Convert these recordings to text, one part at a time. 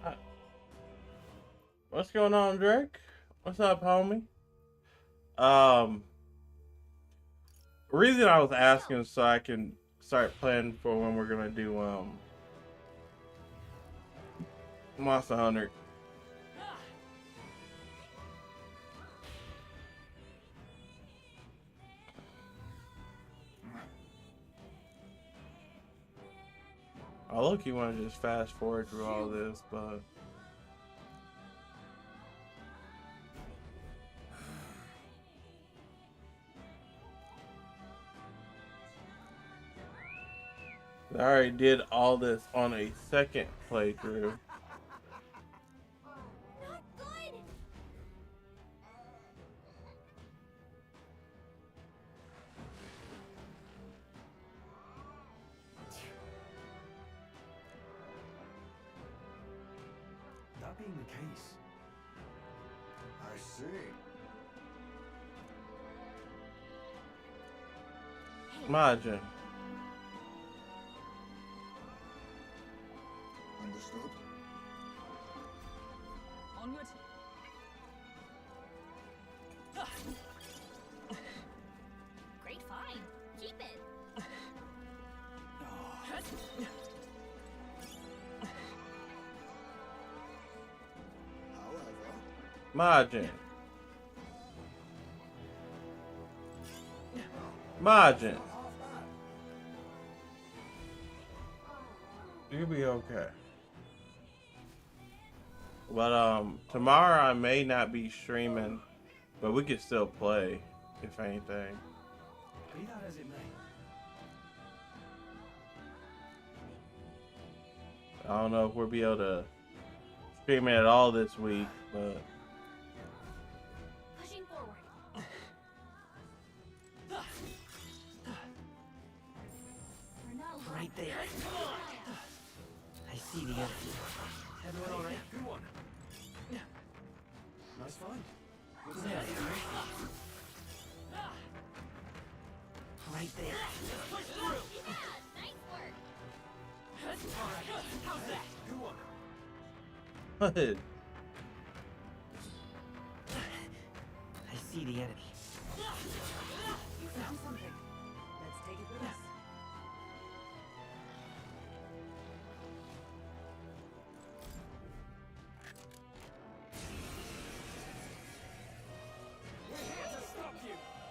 Uh, What's going on, Drake? What's up, homie? Um, reason I was asking so I can start planning for when we're gonna do Monster Hunter. I look, you want to just fast forward through all this, but I already did all this on a second playthrough. Not good. That being the case, I see. Imagine. Understood? Onward. Great find. Keep it. However, Imagine. Imagine. You'll be okay. But tomorrow I may not be streaming, but we could still play, if anything. be that as it may, I don't know if we'll be able to stream it at all this week, but Pushing forward. We're not alone. Right there. I see the enemy. everyone all right? Good one. Nice find. Good There stuff. they are. Right there. Yeah, nice work. How's that? Good one. what? I see the enemy. You found something. Let's take it with us.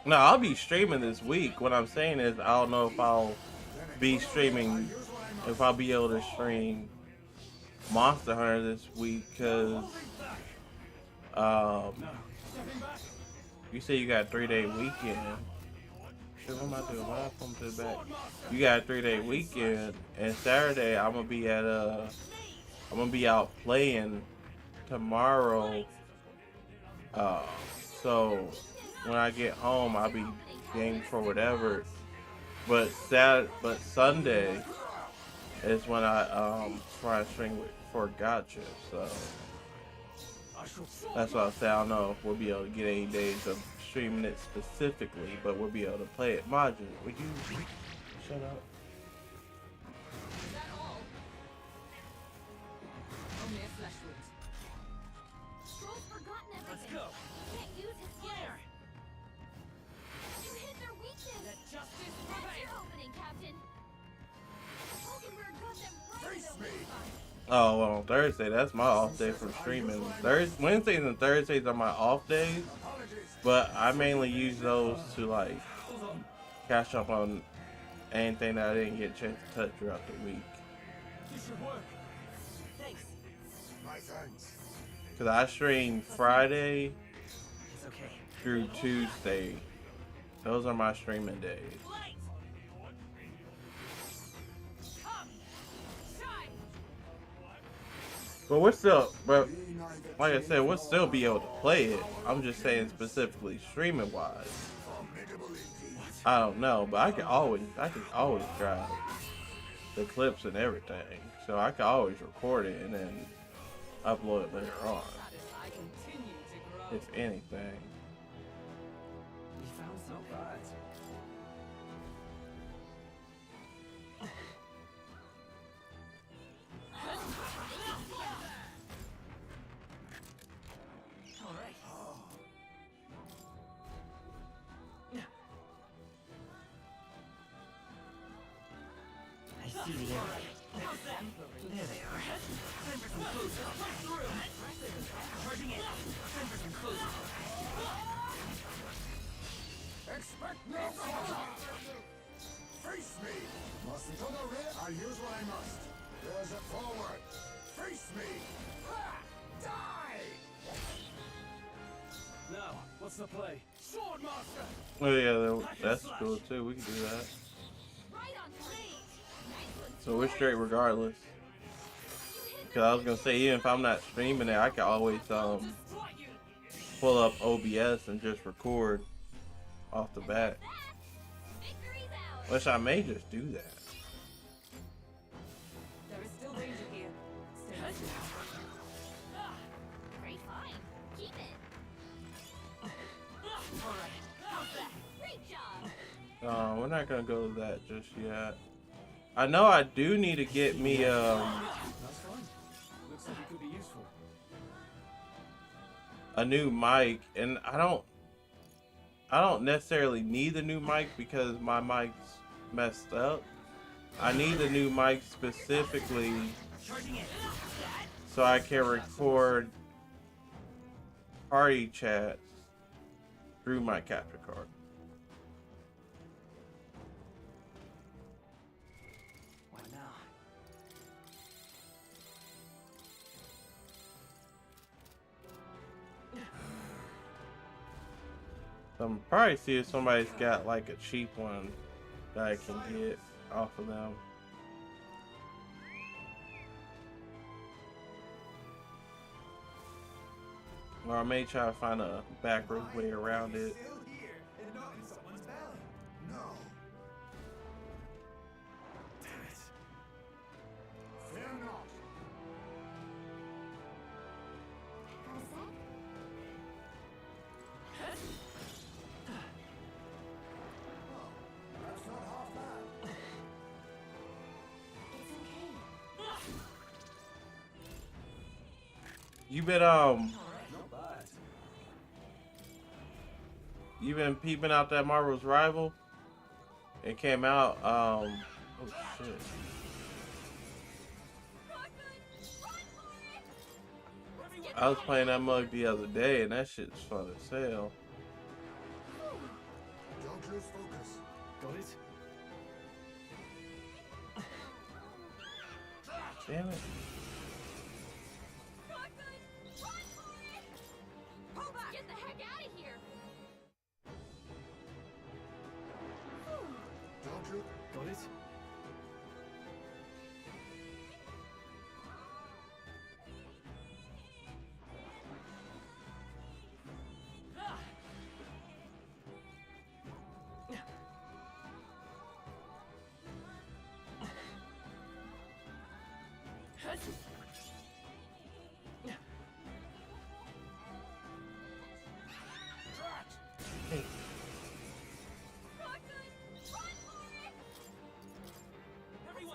No, I'll be streaming this week. What I'm saying is, I don't know if I'll be streaming, if I'll be able to stream Monster Hunter this week, because you say you got a 3-day weekend. Shit, what am I doing? Why I come to the back? You got a 3-day weekend, and Saturday I'm gonna be out playing tomorrow. So when I get home, I'll be game for whatever. But Sunday is when I try to stream for Gotcha. So that's why I say I don't know if we'll be able to get any days of streaming it specifically, but we'll be able to play it. Majin, would you shut up? Is that all? Only a flesh wound. Stroll's forgotten everything. go. Can't use his gear. You hit their weakness. Let justice That's prevail. your opening, Captain. Hulkenberg got them right Face the me. whole time. Oh, well, on Thursday, that's my off day from streaming. Wednesdays and Thursdays are my off days, but I mainly use those to like catch up on anything that I didn't get a chance to touch throughout the week. You should work. Thanks. My thanks. Cause I stream Friday It's okay. through Tuesday. Those are my streaming days. Light. Come. Shine. But Be neither like I king said, we'll nor still be able to play it. I'm just saying specifically streaming wise. formidable indeed. I don't know, but I can always grab the clips and everything. So I can always record it and then upload it later on, I continue to grow. if anything. We found some bad. see the error. There they are. Expect no Face me! Mustn't on the rear, I'll use what I must. There's it forward. Face me! Ha! Die! Now, what's the play? Swordmaster! Oh yeah, that's cool too. We can do that. Right on three. Nice one. So we're straight regardless. Cause I was gonna say even if I'm not streaming it, I can always pull up OBS and just record off the bat. Victory's ours. Which I may just do that. There is still danger here. Stay Great find. Keep it. Great job. We're not gonna go to that just yet. I know I do need to get me That's fine. Looks like it could be useful. a new mic, and I don't necessarily need the new mic because my mic's messed up. I need the new mic specifically so I can record party chats through my capture card. What now? So I'm probably see if somebody's got like a cheap one that I can get off of them. Or I may try to find a backwards way around it. Still here and not in someone's belly. No. Damn it. Fear not. Got a sec? That's not half bad. It's okay. You been Not bad. you been peeping out that Marvel's Rival? It came out oh shit. I was playing that mug the other day and that shit's fun as hell. Don't lose focus. Got it? Damn it. Get the heck out of here. Don't look. Got it?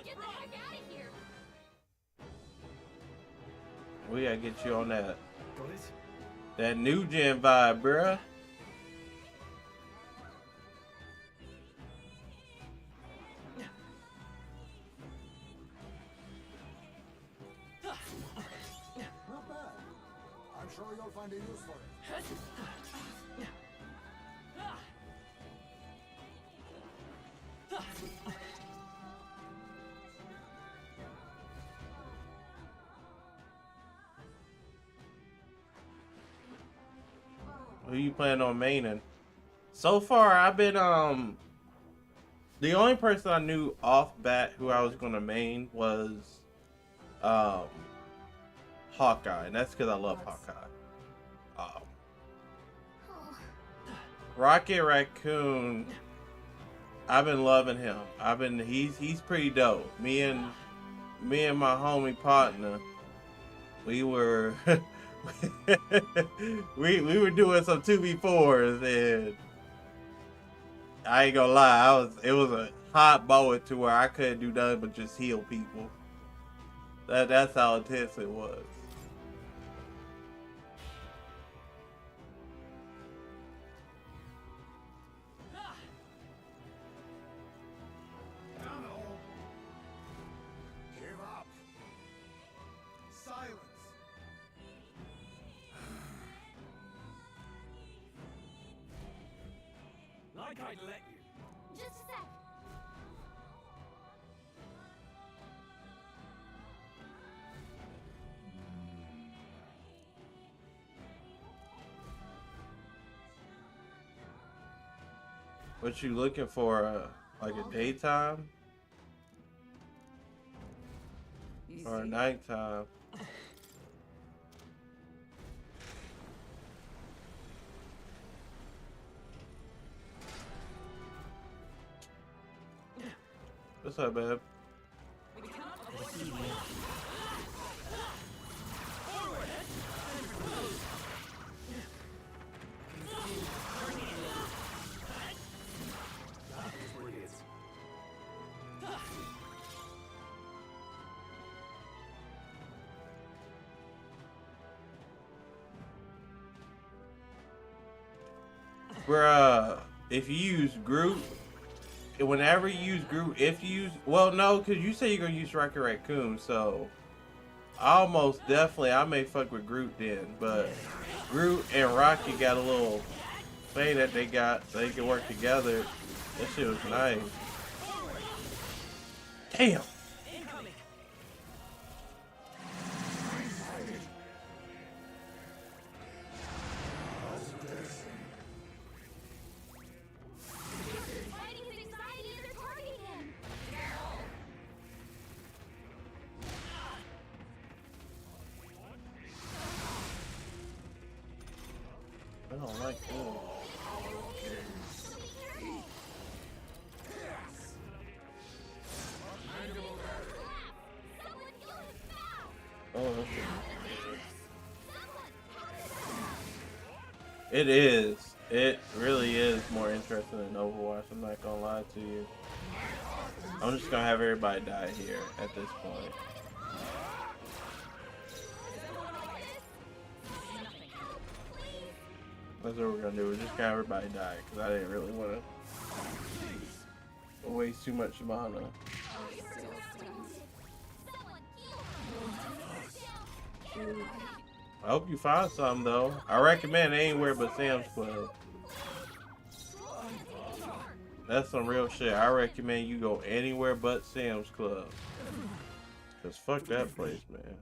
Get the heck out of here. We gotta get you on that Got it? new gen vibe, bruh. Not bad. I'm sure you'll find a use for it. Who you plan on maining? So far, I've been the only person I knew off bat who I was gonna main was Hawkeye, and that's because I love Hawkeye. Rocket Raccoon, I've been loving him. He's pretty dope. Me and my homie partner, we were we were doing some 2v4s, and I ain't gonna lie, it was a hot moment to where I couldn't do nothing but just heal people. That's how intense it was. like I'd let you. Just a sec. What you looking for? Like a daytime You or a see? nighttime? What's up, babe? We cannot I avoid see the enemy. Here's where it is. Bruh, if you use Groot, whenever you use Groot, if you use, well, no, because you say you're gonna use Rocket Raccoon, so almost definitely I may fuck with Groot then, but Groot and Rocky got a little thing that they can work together. That shit was nice. Damn. Fighting his anxiety and they're targeting him. I don't like that. So be careful. Someone kill him now. Oh, that's Someone. it is. It really is more interesting than Overwatch. I'm not gonna lie to you. I'm just gonna have everybody die here at this point. That's what we're gonna do. We're just gonna have everybody die because I didn't really want to waste too much mana. I hope you find some though. I recommend anywhere but Sam's Club. That's some real shit. I recommend you go anywhere but Sam's Club. Cause fuck that place, man.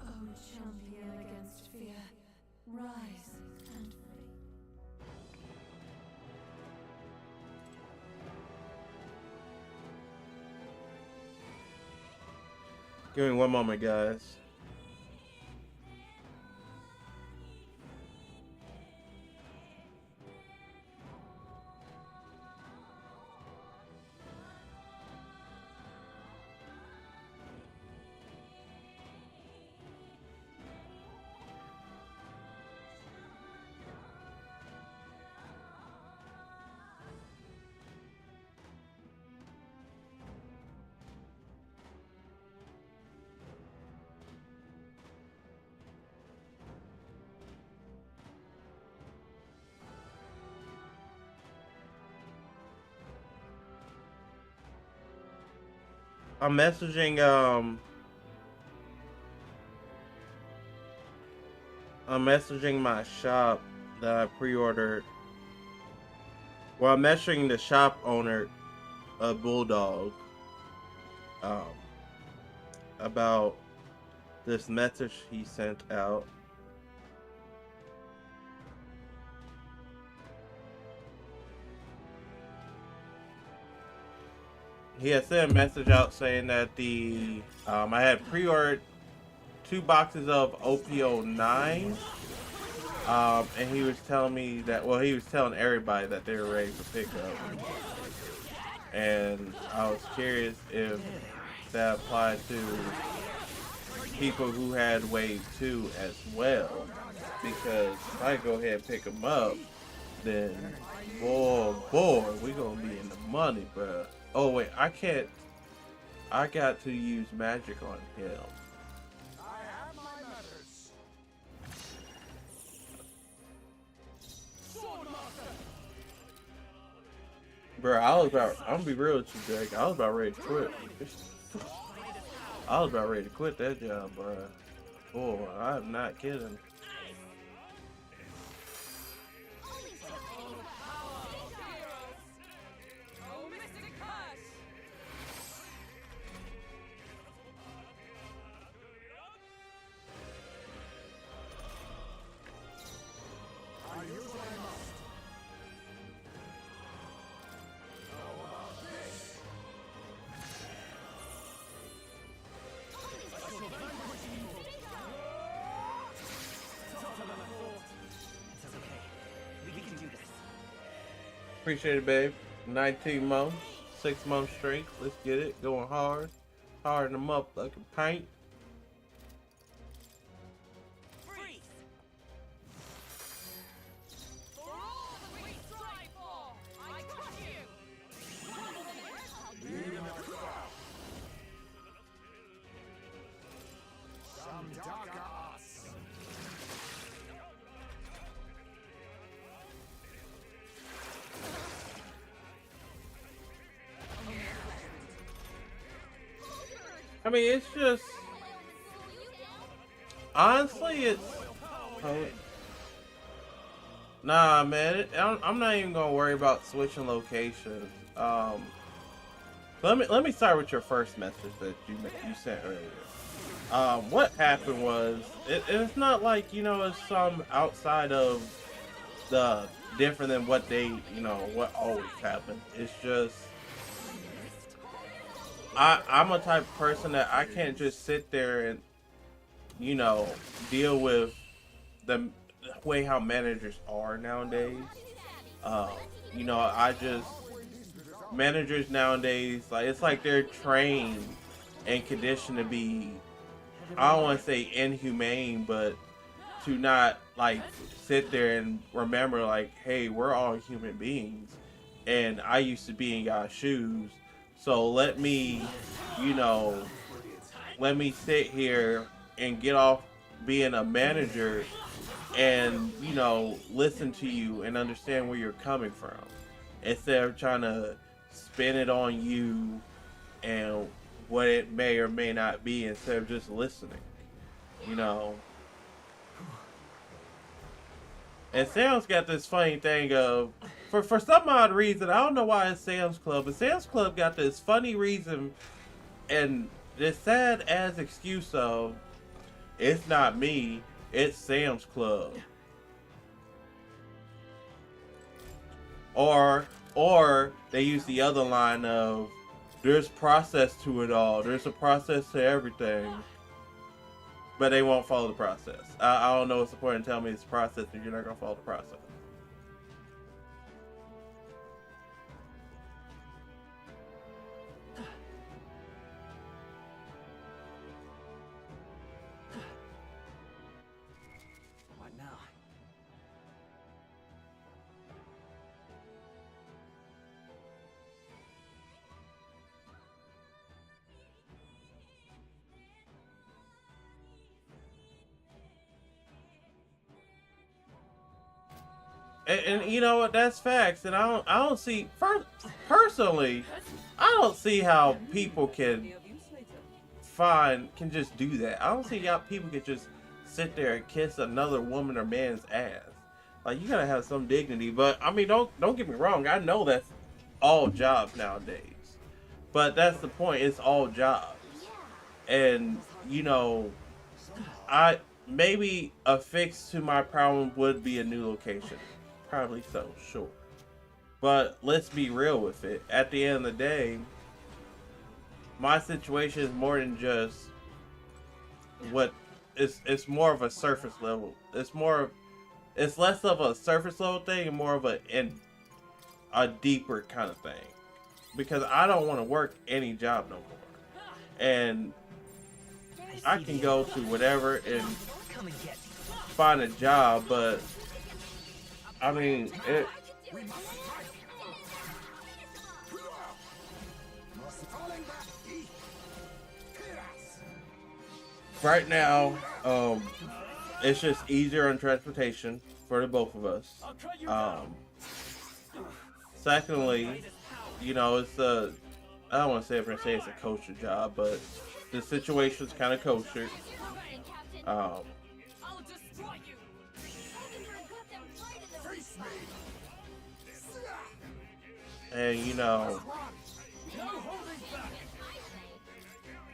Oh, champion against fear, rise and free. Give me one moment, guys. I'm messaging my shop that I pre-ordered. Well, I'm messaging the shop owner, Bulldog, about this message he sent out. He had sent a message out saying that I had pre-ordered 2 boxes of OPO9, and he was telling me that, well, he was telling everybody that they were ready for pickup, and I was curious if that applied to people who had Wave 2 as well, because if I go ahead and pick them up, then boy, we gonna be in the money, bruh. Oh wait, I can't. I got to use magic on him. I have my methods. Bro, I'm gonna be real with you, Jake. I was about ready to quit. I was about ready to quit that job, bro. Boy, I'm not kidding. Oh, Mystic Curse! I use what I must. How about this? It's okay. We can do this. Appreciate it, babe. 19 months, 6 months straight. Let's get it. Going hard. Hard them up like a paint. Freeze! For all that we strive for, I crush you! Samdaka us. I mean, it's just honestly, it's nah, man. I'm not even gonna worry about switching locations. Let me start with your first message that you sent earlier. What happened was it's not like, you know, it's some outside of the different than what they, you know, what always happens. It's just I'm a type of person that I can't just sit there and, you know, deal with the way how managers are nowadays. You know, managers nowadays, like, it's like they're trained and conditioned to be, I don't want to say inhumane, but to not, like, sit there and remember, like, hey, we're all human beings, and I used to be in y'all's shoes. So let me, you know, let me sit here and get off being a manager and, you know, listen to you and understand where you're coming from, instead of trying to spin it on you and what it may or may not be, instead of just listening, you know. And Sam's got this funny thing of, for some odd reason, I don't know why it's Sam's Club, but Sam's Club got this funny reason and this sad ass excuse of, it's not me, it's Sam's Club. Or they use the other line of, there's process to it all, there's a process to everything. But they won't follow the process. I don't know what's the point in telling me it's a process if you're not going to follow the process. What now? And you know what? That's facts. And I don't see, personally, I don't see how people can just do that. I don't see how people can just sit there and kiss another woman or man's ass. Like, you gotta have some dignity. But I mean, don't get me wrong. I know that's all jobs nowadays. But that's the point. It's all jobs. And you know, maybe a fix to my problem would be a new location. Probably so, sure. But let's be real with it. At the end of the day, my situation is more than just it's more of a surface level. It's less of a surface level thing and more of a deeper kind of thing. Because I don't want to work any job no more. And I can go to whatever and Come and get me. find a job, but I mean, right now, it's just easier on transportation for the both of us. Secondly, you know, it's I don't want to say it's a kosher job, but the situation's kind of kosher. Um, I'll destroy you. Holdenberg got them right in the Face me! and you know, No holding back!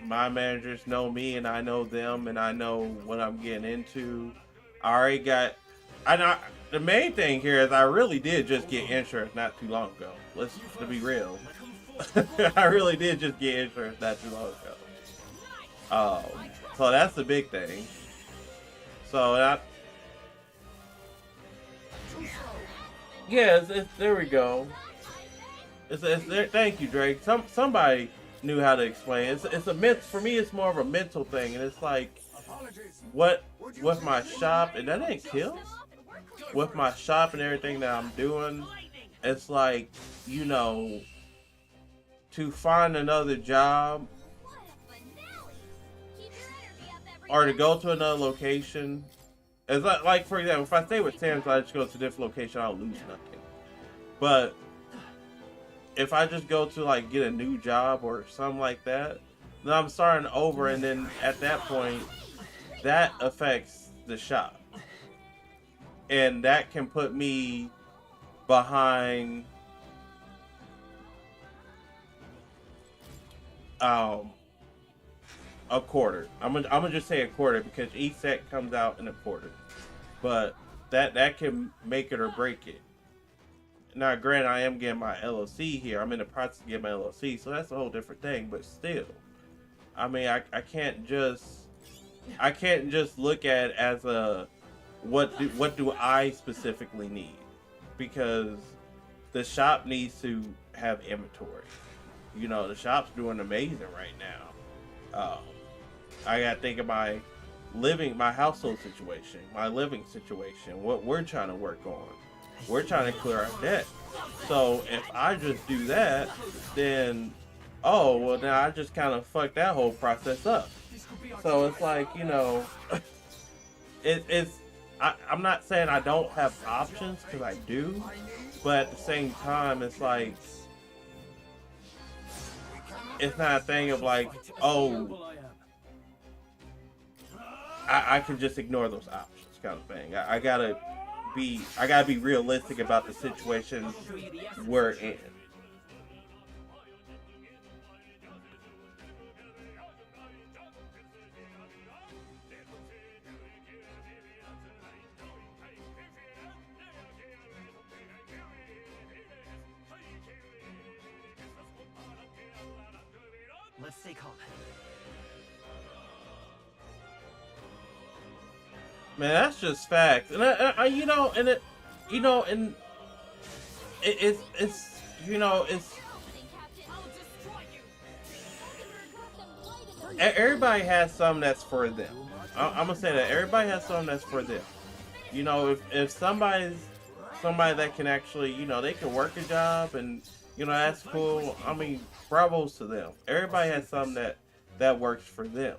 my managers know me and I know them and I know what I'm getting into. I already got, the main thing here is I really did just get insurance not too long ago. To be real. I really did just get insurance not too long ago. So that's the big thing. So yeah, there we go. It's there. Thank you, Drake. Somebody knew how to explain. It's a myth for me. It's more of a mental thing, and it's like Apologies. what with my shop, and that ain't kill. With my shop and everything that I'm doing, it's like, you know, to find another job What a finale! Keep your energy up, everyone. or to go to another location. It's like for example, if I stay with Sam's, I just go to a different location, I'll lose nothing. But if I just go to like get a new job or something like that, then I'm starting over, and then at that point, that affects the shop, and that can put me behind a quarter. I'm gonna just say a quarter because each set comes out in a quarter, but that can make it or break it. Now, granted, I am getting my LLC here. I'm in the process of getting my LLC, so that's a whole different thing. But still, I mean, I can't just look at it as a what do I specifically need, because the shop needs to have inventory. You know, the shop's doing amazing right now. I gotta think of my household situation, my living situation, what we're trying to work on. We're trying to clear our debt. So if I just do that, then then I just kind of fucked that whole process up. So it's like, you know, I'm not saying I don't have options, because I do, but at the same time, it's like, it's not a thing of like, oh, I can just ignore those options kind of thing. I gotta be realistic about the situation we're in. Let's stay calm. Man, that's just facts, and it's you know, it's I'll destroy you. everybody has something that's for them. I'm gonna say that everybody has something that's for them. You know, if somebody that can actually, you know, they can work a job, and you know, that's cool. I mean, bravos to them. Everybody has something that works for them.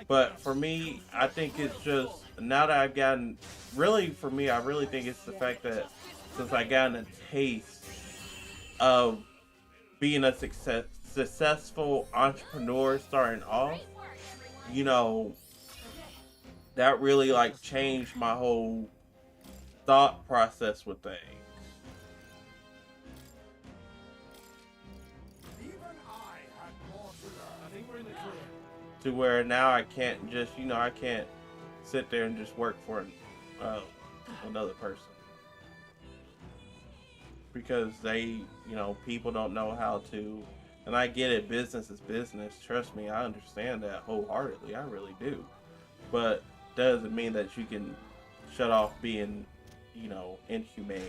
But for me, I think it's just, now that I've gotten, really for me, I really think it's the fact that since I gotten a taste of being a successful entrepreneur starting off, you know, that really like changed my whole thought process with things. Even I had more to learn. I think we're in the clear. To where now I can't just, you know, I can't sit there and just work for another person. Because they, you know, people don't know how to, and I get it, business is business. Trust me, I understand that wholeheartedly. I really do. But doesn't mean that you can shut off being, you know, inhumane.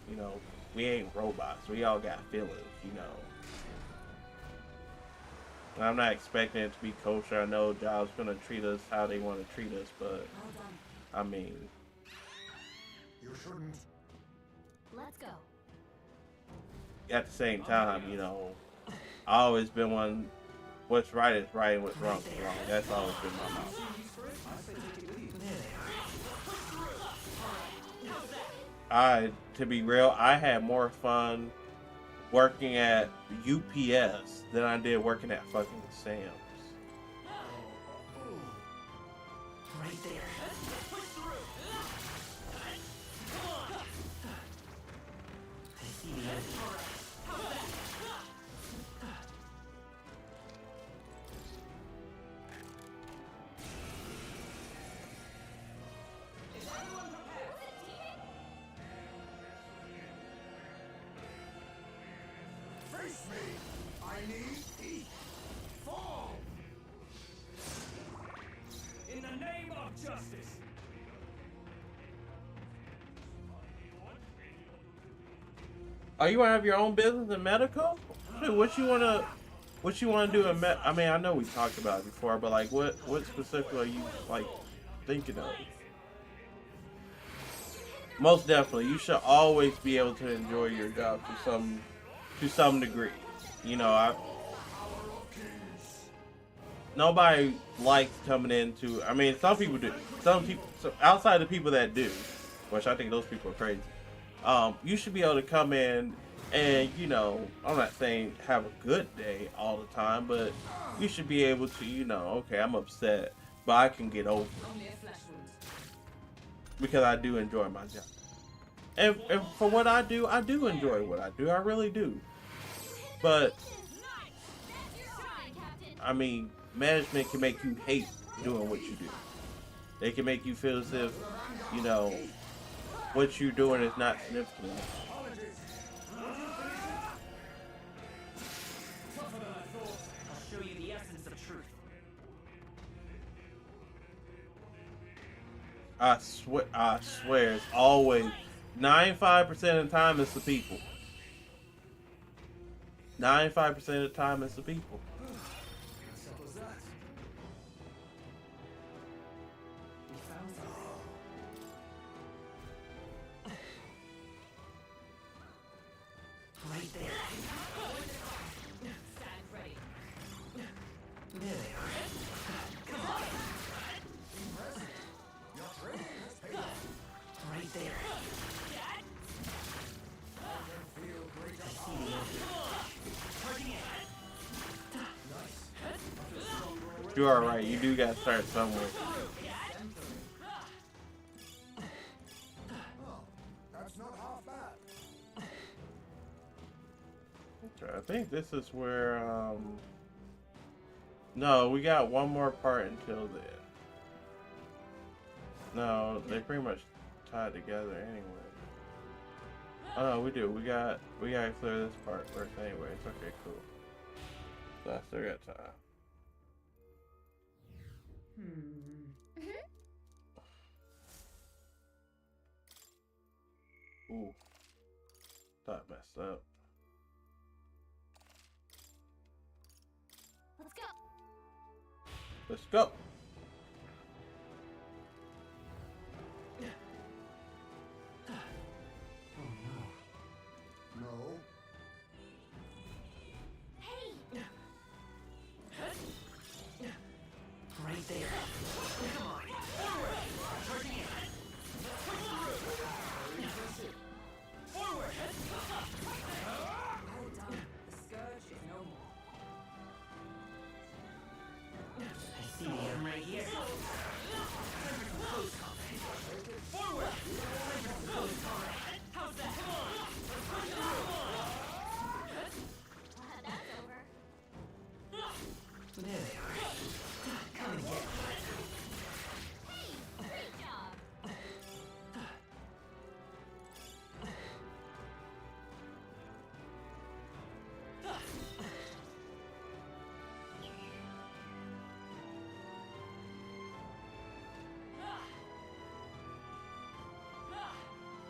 You know, we ain't robots. We all got feelings, you know. I'm not expecting it to be kosher. I know jobs gonna treat us how they want to treat us, but I mean, You shouldn't. Let's go. at the same time, you know, I always been one. What's right is right, and what's wrong is wrong. That's always been my mouth. To be real, I had more fun working at UPS than I did working at fucking Sam's. Right there. I see the enemy. Face me! I need heat! Fall! In the name of justice! Oh, you want to have your own business in medical? Dude, what you wanna do in med? I mean, I know we talked about it before, but like, what specifically are you like thinking of? Most definitely, you should always be able to enjoy your job to some degree. You know, nobody likes coming into. I mean, some people do. Some people, so outside the people that do, which I think those people are crazy. You should be able to come in and, you know, I'm not saying have a good day all the time, but you should be able to, you know, okay, I'm upset, but I can get over it because I do enjoy my job. And for what I do enjoy what I do. I really do. But, I mean, management can make you hate doing what you do. They can make you feel as if, you know, what you're doing is not significant. I'll show you the essence of truth. I swear, it's always 95% of the time it's the people. 95% of the time it's the people. Simple as that. We found something. Right there. Stand ready. There they are. Come on. Right there. I see the enemy. Charging in. You are right. You do gotta start somewhere. Oh, that's not half bad. Okay, I think this is where. No, we got one more part until then. No, they pretty much tied together anyway. Oh no, we do. We gotta clear this part first anyways. Okay, cool. So I still got time. Ooh. Thought I messed up. Let's go. Let's go. No. Hey, Right there. Come on. Charging in. Well done. The scourge is no more. I see the enemy right here. Time for some close combat. Forward. Time for some close combat. How's that? Come on. that's over. There they are. Come and get me. Hey, great job.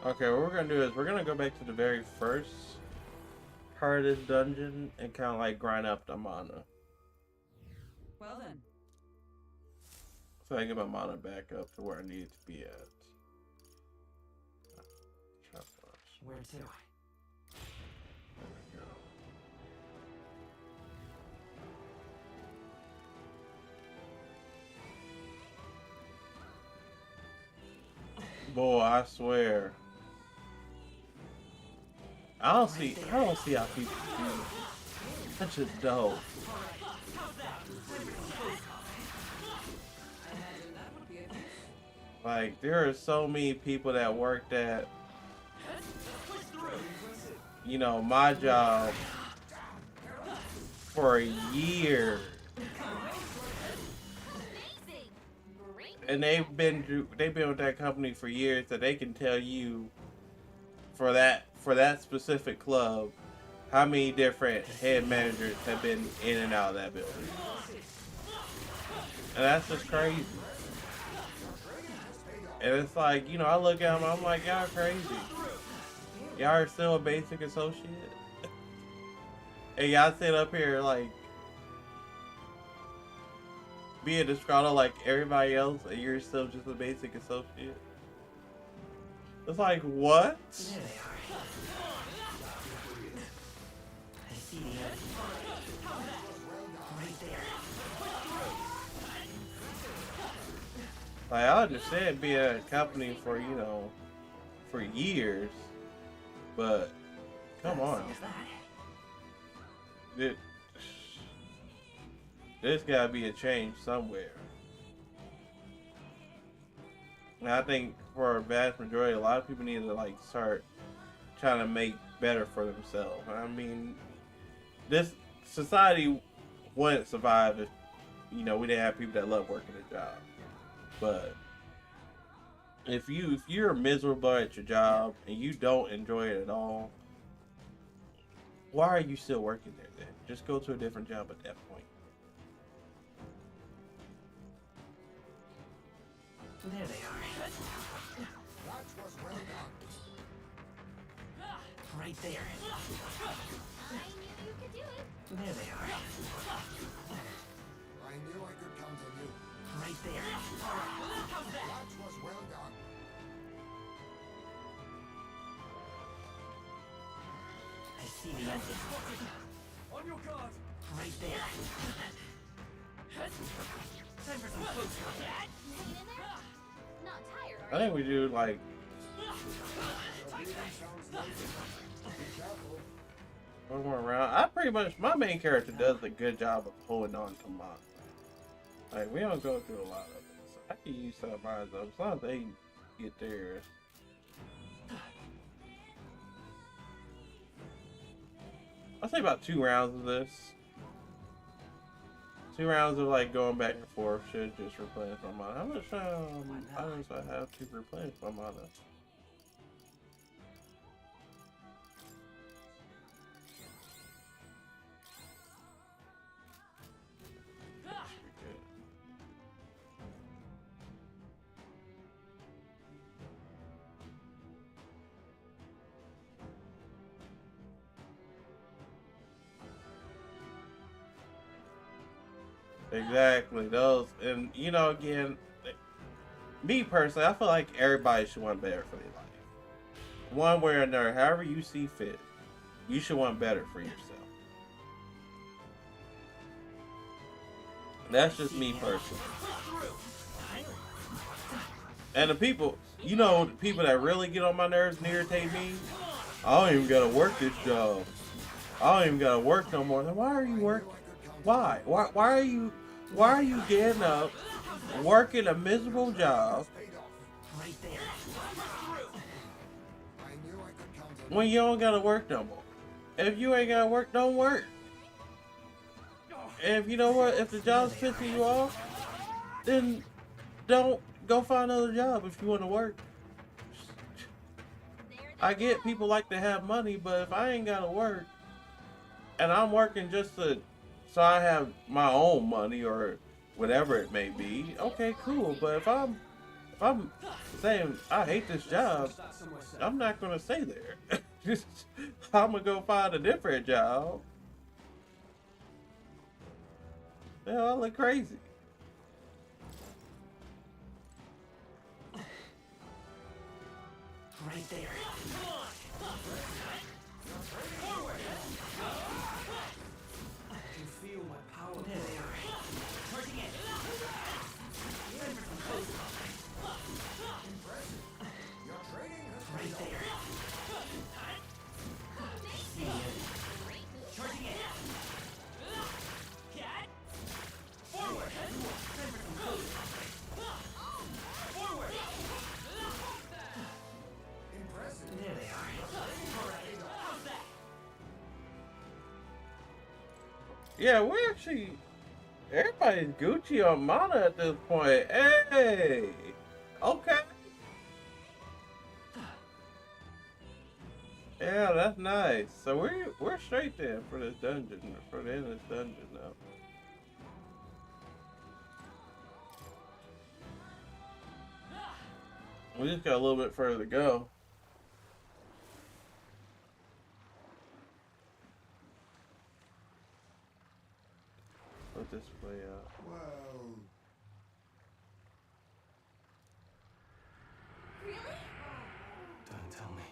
Okay, what we're gonna do is we're gonna go back to the very first part of this dungeon and kind of like grind up the mana. Well then. So I get my mana back up to where I need it to be at. Where to? There we go. Boy, I swear. I don't see how people do it. That's just dope. I imagine that would be a Like, there are so many people that worked at, Push through. you know, my job for years. Amazing. Great. And they've been with that company for years, that they can tell you for that specific club how many different head managers have been in and out of that building. And that's just crazy. And it's like, you know, I look at them, I'm like, y'all crazy. Y'all are still a basic associate. And y'all sit up here like being disgruntled like everybody else, and you're still just a basic associate. It's like, what? There they are. I see the end. Right there. Like, I understand being at a company for, you know, for years, but come on. What's that? There's gotta be a change somewhere. And I think for a vast majority, a lot of people need to like start trying to make better for themselves. I mean, this society wouldn't survive if, you know, we didn't have people that love working a job. But if you're miserable at your job and you don't enjoy it at all, why are you still working there then? Just go to a different job at that point. There they are. That was well done. Right there. I knew you could do it. There they are. I knew I could count on you. Right there. That was well done. I see the end. On your guard. Right there. Time for some close combat. Hanging in there? Not tired, I are think we do like one more round. I pretty much, my main character does a good job of holding on to mine. Like, we don't go through a lot of it, so I can use some of mine up as long as they get theirs. I'll say about 2 rounds of this. 2 rounds of like going back and forth should just replenish my mana. How much items do I have to replenish my mana? Exactly, those, and you know, again, me personally, I feel like everybody should want better for their life. One way or another, however you see fit, you should want better for yourself. That's just me personally. And the people, you know, the people that really get on my nerves and irritate me, I don't even gotta work this job. I don't even gotta work no more. Then why are you working? Why are you getting up, working a miserable job Right there. I knew I could count on when you don't gotta work no more? If you ain't gotta work, don't work. And if you know what, if the job's pissing you off, then don't go find another job if you want to work. I get people like to have money, but if I ain't gotta work and I'm working just to so I have my own money or whatever it may be, okay, cool. But if I'm saying I hate this job, That somewhere safe. I'm not gonna stay there. I'm gonna go find a different job. Yeah, I look crazy. Right there. I can feel my power. There they are. Charging in. Time for some close combat. your training has Right there. See the end. Charging in. Cat. Forward. Time for some close combat. Forward. Yeah, we're actually everybody's Gucci on mana at this point. Hey, okay. Yeah, that's nice. So we're straight there for this dungeon, for the end of this dungeon now. We just got a little bit further to go. Let this play out. Well, Really? Don't tell me.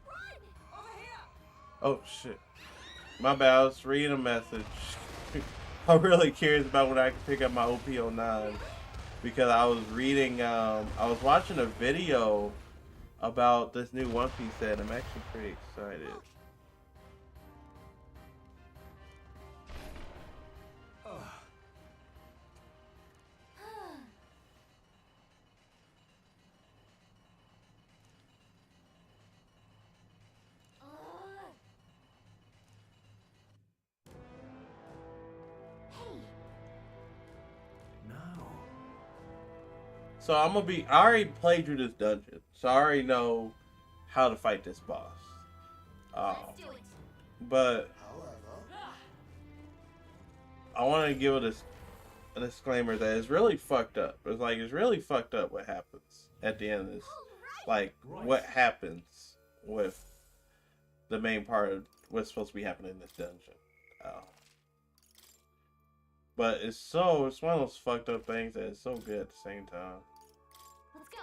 Run! Over here! Oh shit. My bad, I was reading a message. I'm really curious about when I can pick up my OP09 because I was reading, I was watching a video about this new One Piece set. I'm actually pretty excited. Hey, No. So I already played through this dungeon, so I already know how to fight this boss. let's do it. But however, I want to give it a disclaimer that it's really fucked up. It's really fucked up what happens at the end of this. Like, what happens with the main part of what's supposed to be happening in this dungeon. But it's one of those fucked up things that is so good at the same time. Let's go.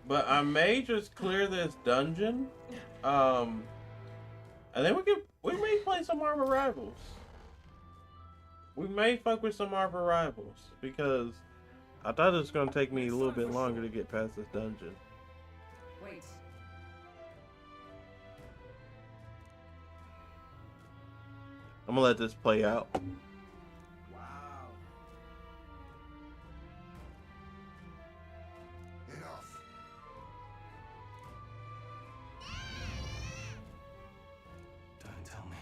But I may just clear this dungeon. And then we may play some Marvel Rivals. We may fuck with some Marvel Rivals because I thought it was gonna take me a little bit longer to get past this dungeon. Wait. I'm gonna let this play out. wow. Enough. Don't tell me.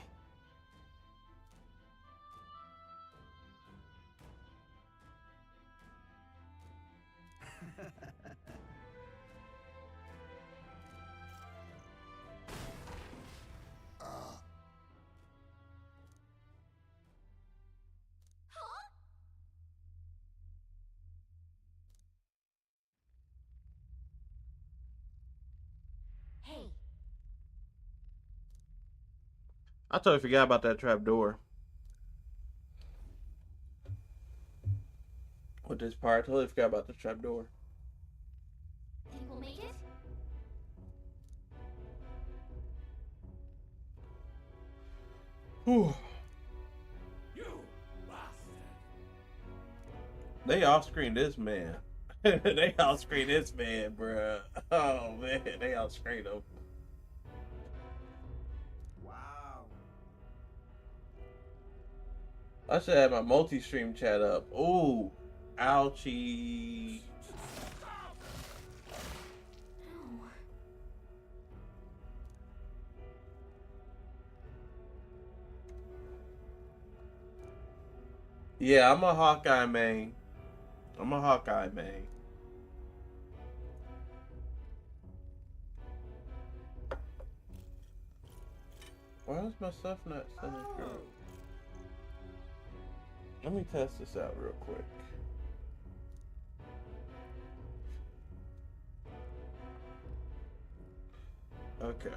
Hey, I totally forgot about that trap door. With this part, I totally forgot about the trap door. think we'll make it? Whew. You bastard. They off-screen this man. They off-screen this man, bruh. Oh man, they off-screen him. Wow. I should have my multi-stream chat up. Ooh, ouchie. No. Yeah, I'm a Hawkeye main. I'm a Hawkeye main. Why is my stuff not sending through? Let me test this out real quick. Okay.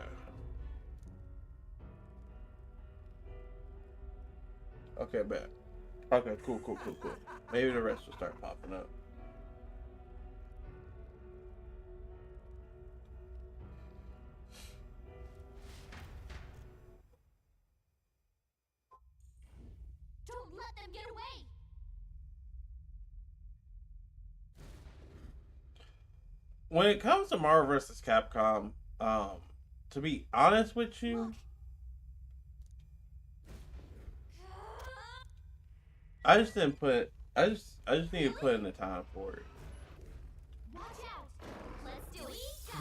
Okay, bet. Okay, cool. Maybe the rest will start popping up. Don't let them get away. When it comes to Marvel vs. Capcom, to be honest with you, I just need to put in the time for it.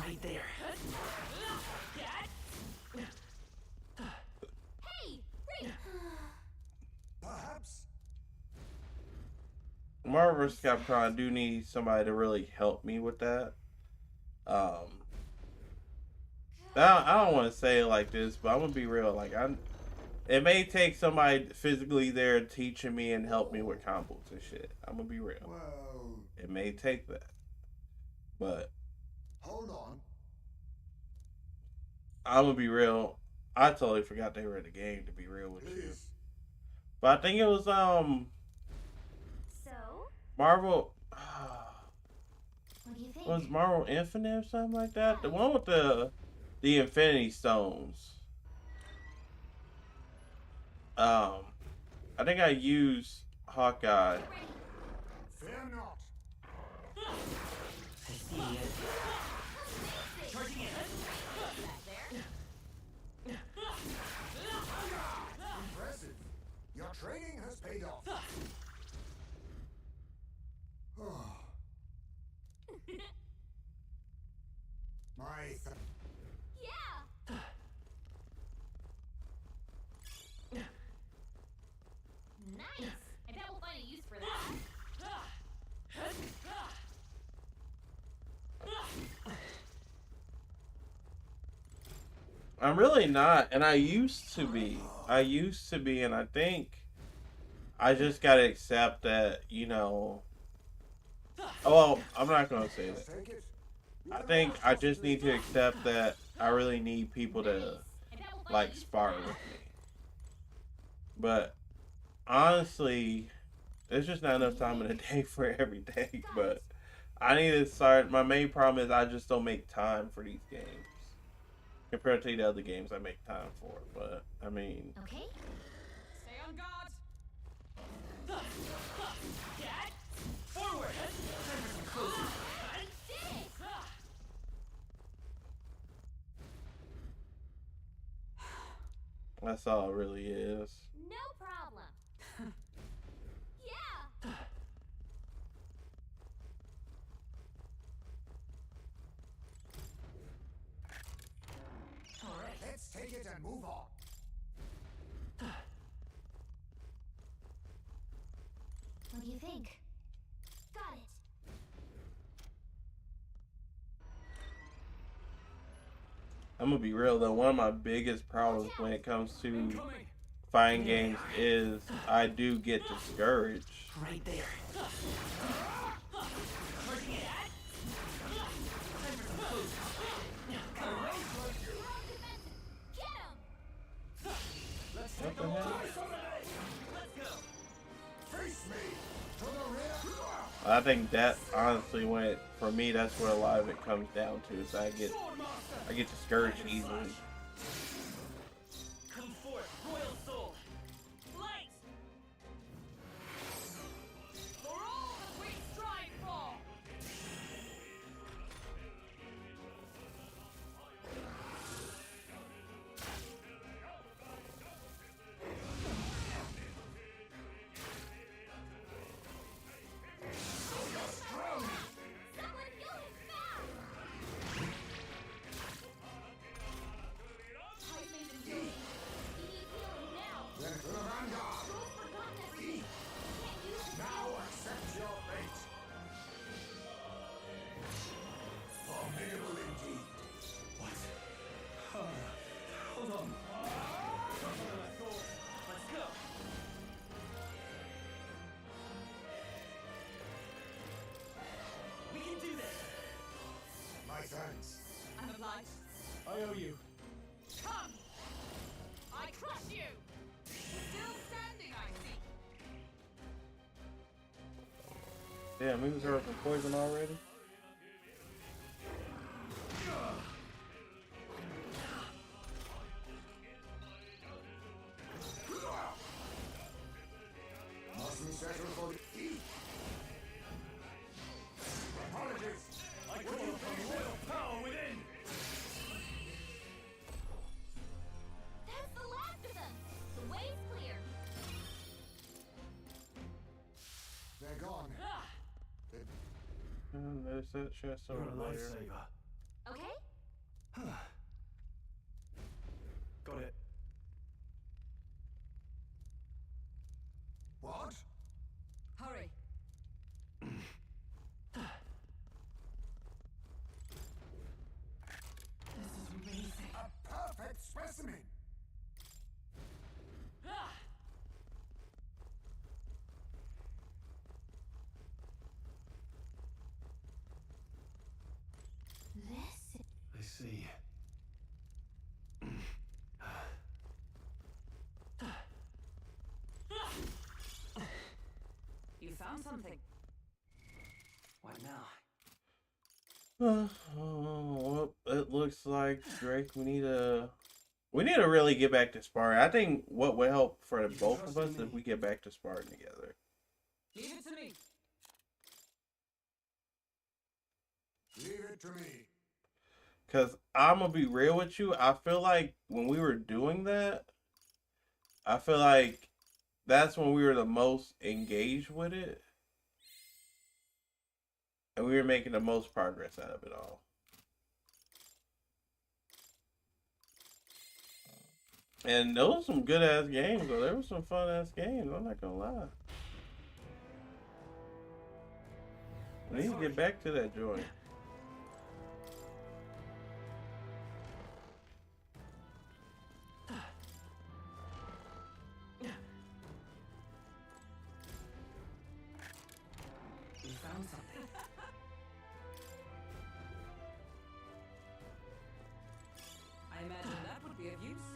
Right there. Hey, wait. Perhaps. Marvel vs. Capcom, I do need somebody to really help me with that. I don't want to say it like this, but I'm gonna be real. Like it may take somebody physically there teaching me and help me with combos and shit. I'm gonna be real. Well, It may take that, but hold on. I'm gonna be real. I totally forgot they were in the game. To be real with you, Please. but I think it was So, Marvel. what do you think? Was Marvel Infinite or something like that? The one with the Infinity Stones. I think I used Hawkeye. Fear not. I see the edge. Charging in. Impressive. Your training has paid off. My Yeah. Nice. I bet we'll find a use for that. I'm really not, and I used to be. And I think I just gotta accept that, you know. Oh, well, I'm not gonna say that. take it. I think I just need to accept that I really need people to I bet we'll find a like use for spar that. with me. But honestly, there's just not enough time in the day for every day. But I need to start. My main problem is I just don't make time for these games compared to the other games I make time for. But I mean, Okay. Stay on guard. Forward. Time for some close. I did it. that's all it really is. No problem. Yeah. All right. Let's take it and move on. What do you think? Got it. I'm gonna be real though. One of my biggest problems when it comes to Incoming. fighting games is I do get discouraged. Right there. Charging in. Time for some close. We're on defensive. Get him. Let's What take the them hell? on. Let's go. Face me. To the rear. I think that honestly, for me, that's where a lot of it comes down to. Is I get discouraged easily. Come forth, Royal Soul. Light. For all that we strive for. Someone heal him fast. Type made him do it. He needs healing now. Then to the vanguard. Girl's forgotten everything. Can't use it. Now accept your fate. Formidable indeed. What? Hold on. Let's go. We can do this. My thanks. I'm obliged. I owe you. Come. I crush you. Still standing, I see. Damn, he was hurt from poison already. Mustn't settle for defeat. Apologies. I call upon royal power within. That's the last of them. The way's clear. They're gone. There's that chest You're over a there. lifesaver. Okay? Got it. What? Hurry. This is amazing. A perfect specimen! This is... I see. You found something. What now? Well, it looks like Drake. We need to really get back to sparring. I think what will help for the both of us is if we get back to sparring together. Leave it to me. Leave it to me. Cause I'm gonna be real with you. I feel like when we were doing that, I feel like that's when we were the most engaged with it. And we were making the most progress out of it all. And those were some good ass games, though. There were some fun ass games, I'm not gonna lie. We need to get back to that joint. You found something. I imagine that would be of use.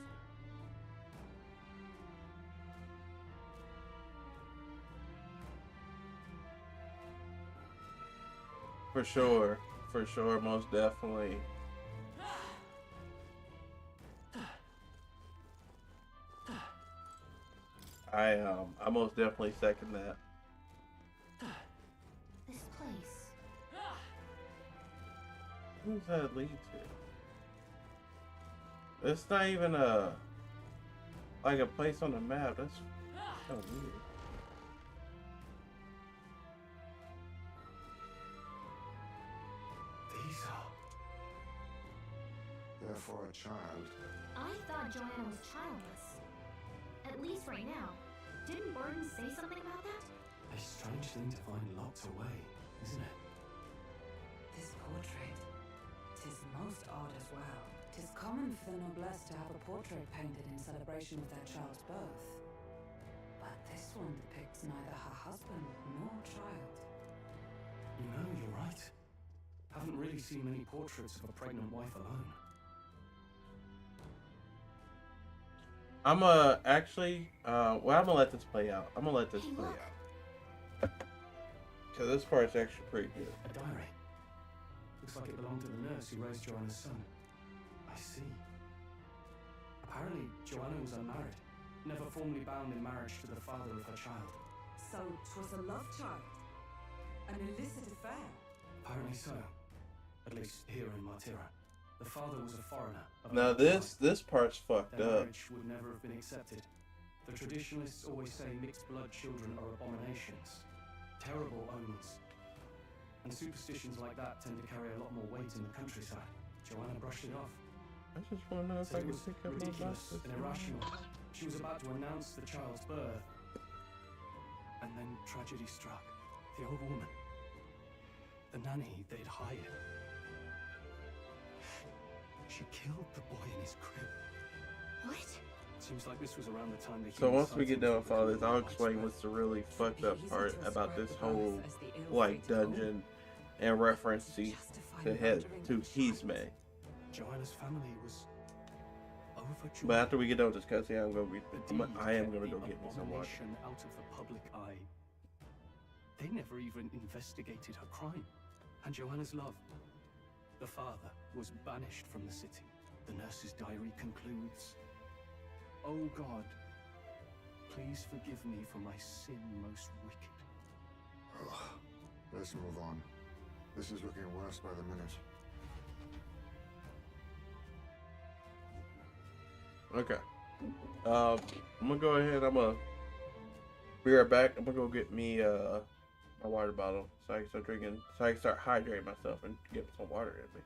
For sure, most definitely. I most definitely second that. this place. Who's that lead to? It's not even a place on the map. That's kind of weird. These are. Therefore, a child. I thought Joanna was childless. At least right now. Didn't Burton say something about that? A strange thing to find locked away, isn't it? This portrait. 'Tis most odd as well. 'Tis common for the noblesse to have a portrait painted in celebration of their child's birth. But this one depicts neither her husband nor child. You know, you're right. Haven't really seen many portraits of a pregnant wife alone. I'm actually, well, I'm gonna let this play out. I'm gonna let this Hey, play look. out. Cause this part's actually pretty good. A diary. Looks like it belonged to the nurse who raised Joanna's son. I see. Apparently, Joanna was unmarried, never formally bound in marriage to the father of her child. So 'twas a love child. An illicit affair. Apparently so. At least here in Martira. The father was a foreigner. of Now another tribe. this part's fucked Their up. marriage would never have been accepted. The traditionalists always say mixed blood children are abominations. Terrible omens. And superstitions like that tend to carry a lot more weight in the countryside. Joanna brushed it off. I just wanna know if Said I it can was pick up my ridiculous boxes. and irrational. She was about to announce the child's birth. And then tragedy struck. The old woman. The nanny they'd hired. She killed the boy in his crib. What? Seems like this was around the time the So human once we get sightings done of with all this, the I'll children explain widespread. what's the really fucked up Easy part to about this ascribe the whole birth as the like ill-fated dungeon and reference to Justify to head murdering to a child. Hizme. Joanna's family was overjoyed. But after we get done with this cutscene, The deed I am kept gonna the go get me some water. abomination out of the public eye. They never even investigated her crime. And Joanna's love. The father was banished from the city. The nurse's diary concludes, "Oh God, please forgive me for my sin most wicked." Ugh. Let's move on. This is looking worse by the minute. Okay. I'm gonna go ahead. I'm gonna be right back. I'm gonna go get me my water bottle so I can start drinking, so I can start hydrating myself and get some water in me.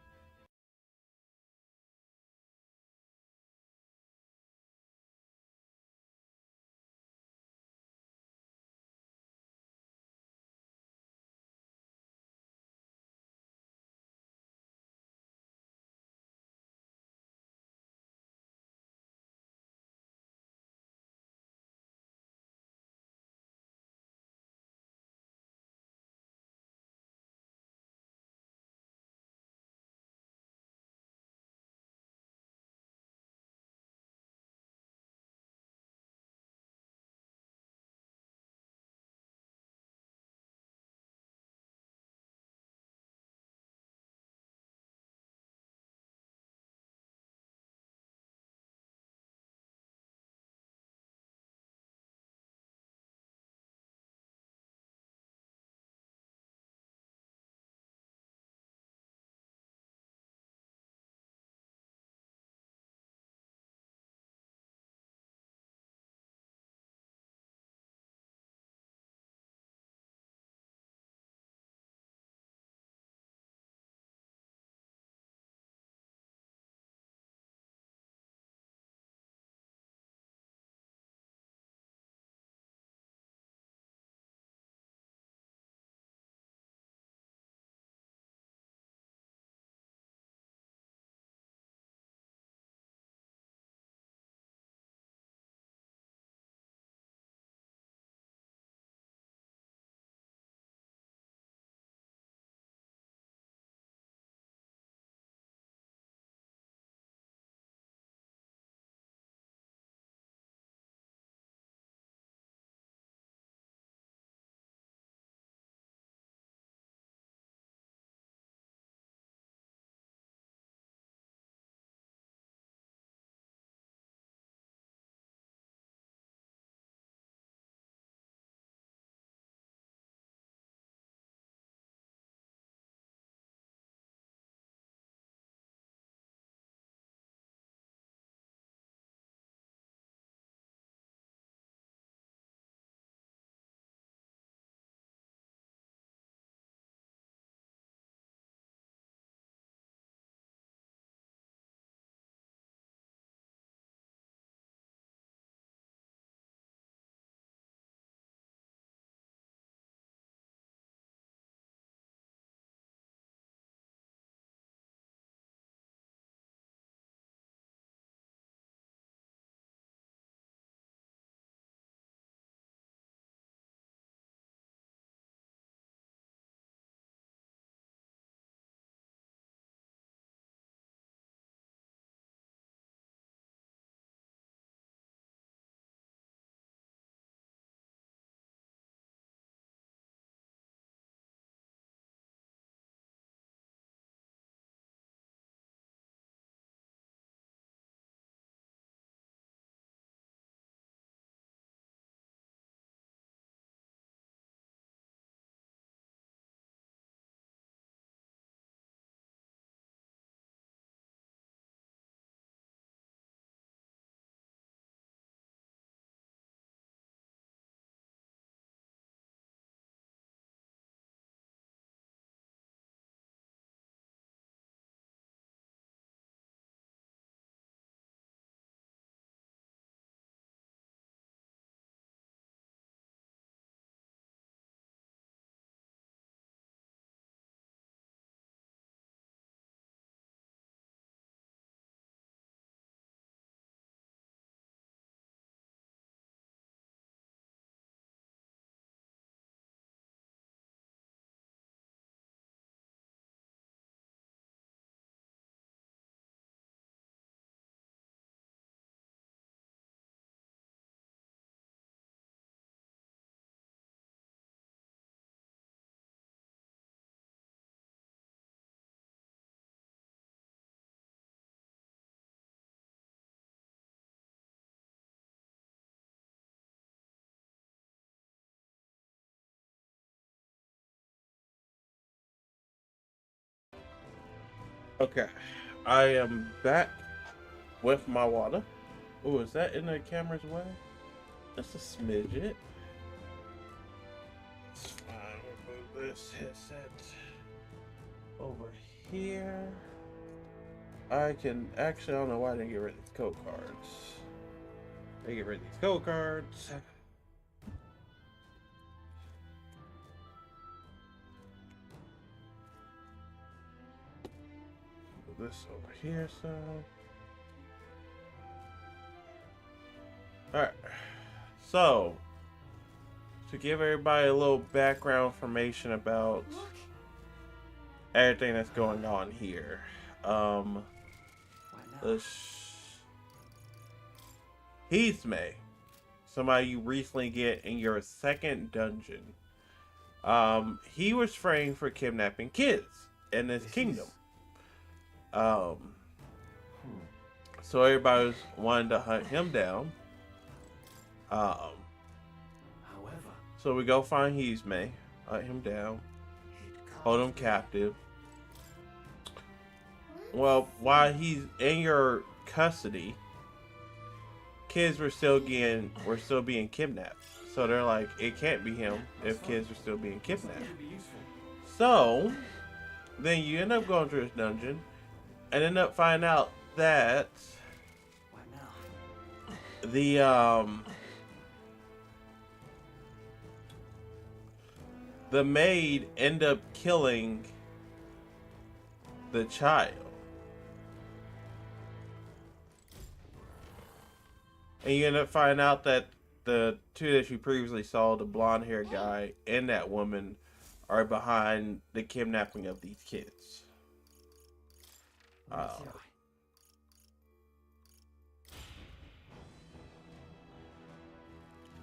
Okay, I am back with my water. Oh, is that in the camera's way? Just a smidget. It's fine. We'll move this headset over here. I can actually, I don't know why I didn't get rid of these code cards. I get rid of these code cards. Put this over here, so. Alright. So, to give everybody a little background information about everything that's going on here. Heathmay, somebody you recently get in your second dungeon. He was framed for kidnapping kids in this kingdom. So everybody was wanting to hunt him down. However, So we go find Heathmay, hunt him down, hold him captive. Well, while he's in your custody, kids were still being kidnapped. So they're like, it can't be him if kids are still being kidnapped. it'd be useful. So then you end up going through this dungeon and end up finding out that What now? the maid end up killing the child. And you end up finding out that the two that you previously saw, the blonde haired guy and that woman, are behind the kidnapping of these kids.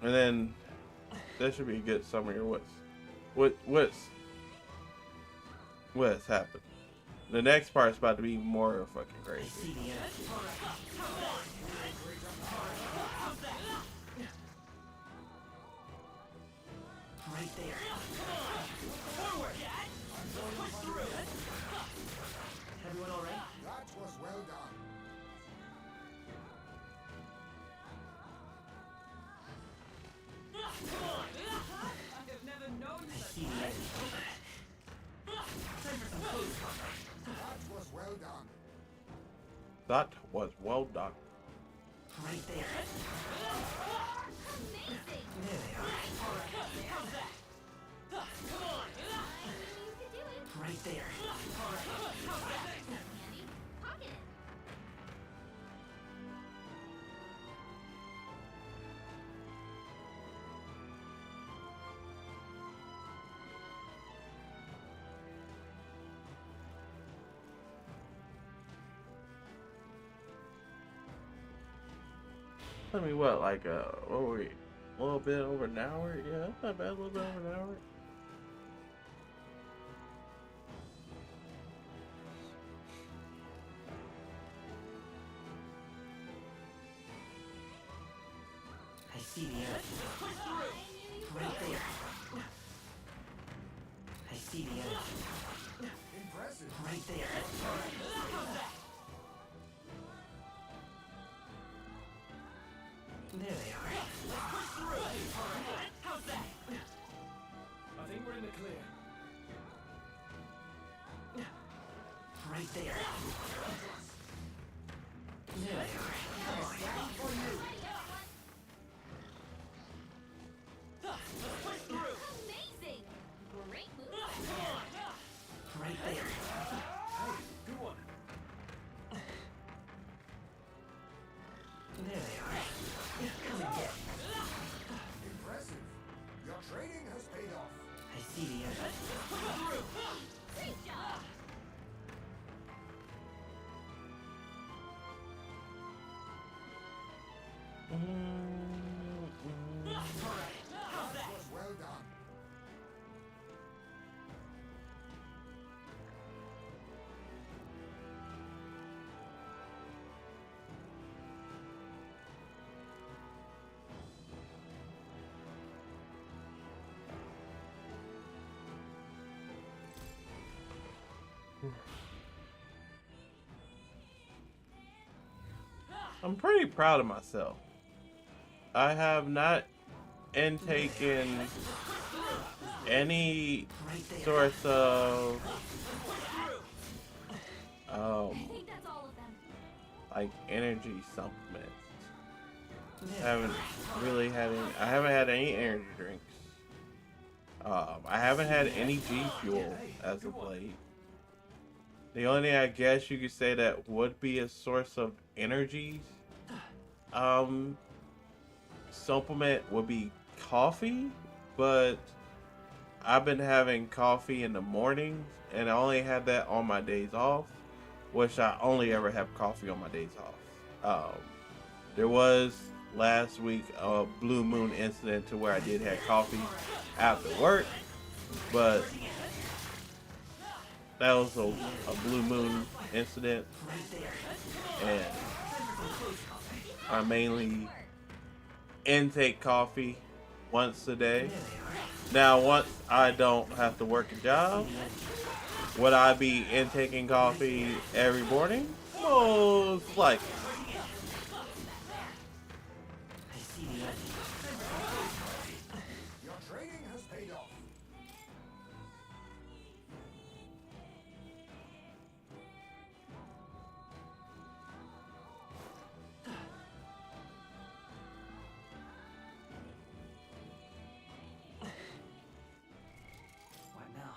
And then that should be a good summary of what's happened. The next part's about to be more fucking I crazy. see the end. Right there. Forward! Push through! Everyone all right? That was well done. I see the end. Time for some close combat. That was well done. That was well done. Right there. Amazing! There they are. How's that? Come on! You can do it! Right there. Andy, pocket it! I mean, what, like, what were we? A little bit over an hour? Yeah, that's not bad. A little bit over an hour. I see the end. Right there. I see the end. Impressive. Right there. There they are. I think we're in the clear. Right there. There they are. Come on. Amazing! Great move! Right there. Hey, good one. There they are. Come and get. Impressive. Your training has paid off. I see the end. Great job! That was well done. I'm pretty proud of myself. I have not intaken any source of I think that's all of them. like energy supplements. I haven't really had any. I haven't had any energy drinks. I haven't had any G Fuel as of late. The only thing I guess you could say that would be a source of energies, supplement would be coffee, but I've been having coffee in the mornings, and I only had that on my days off, which I only ever have coffee on my days off. There was last week a blue moon incident to where I did have coffee after work, but that was a blue moon incident, and I mainly intake coffee once a day. Now, once I don't have to work a job, would I be intaking coffee every morning? Most likely. Your training has paid off. What now?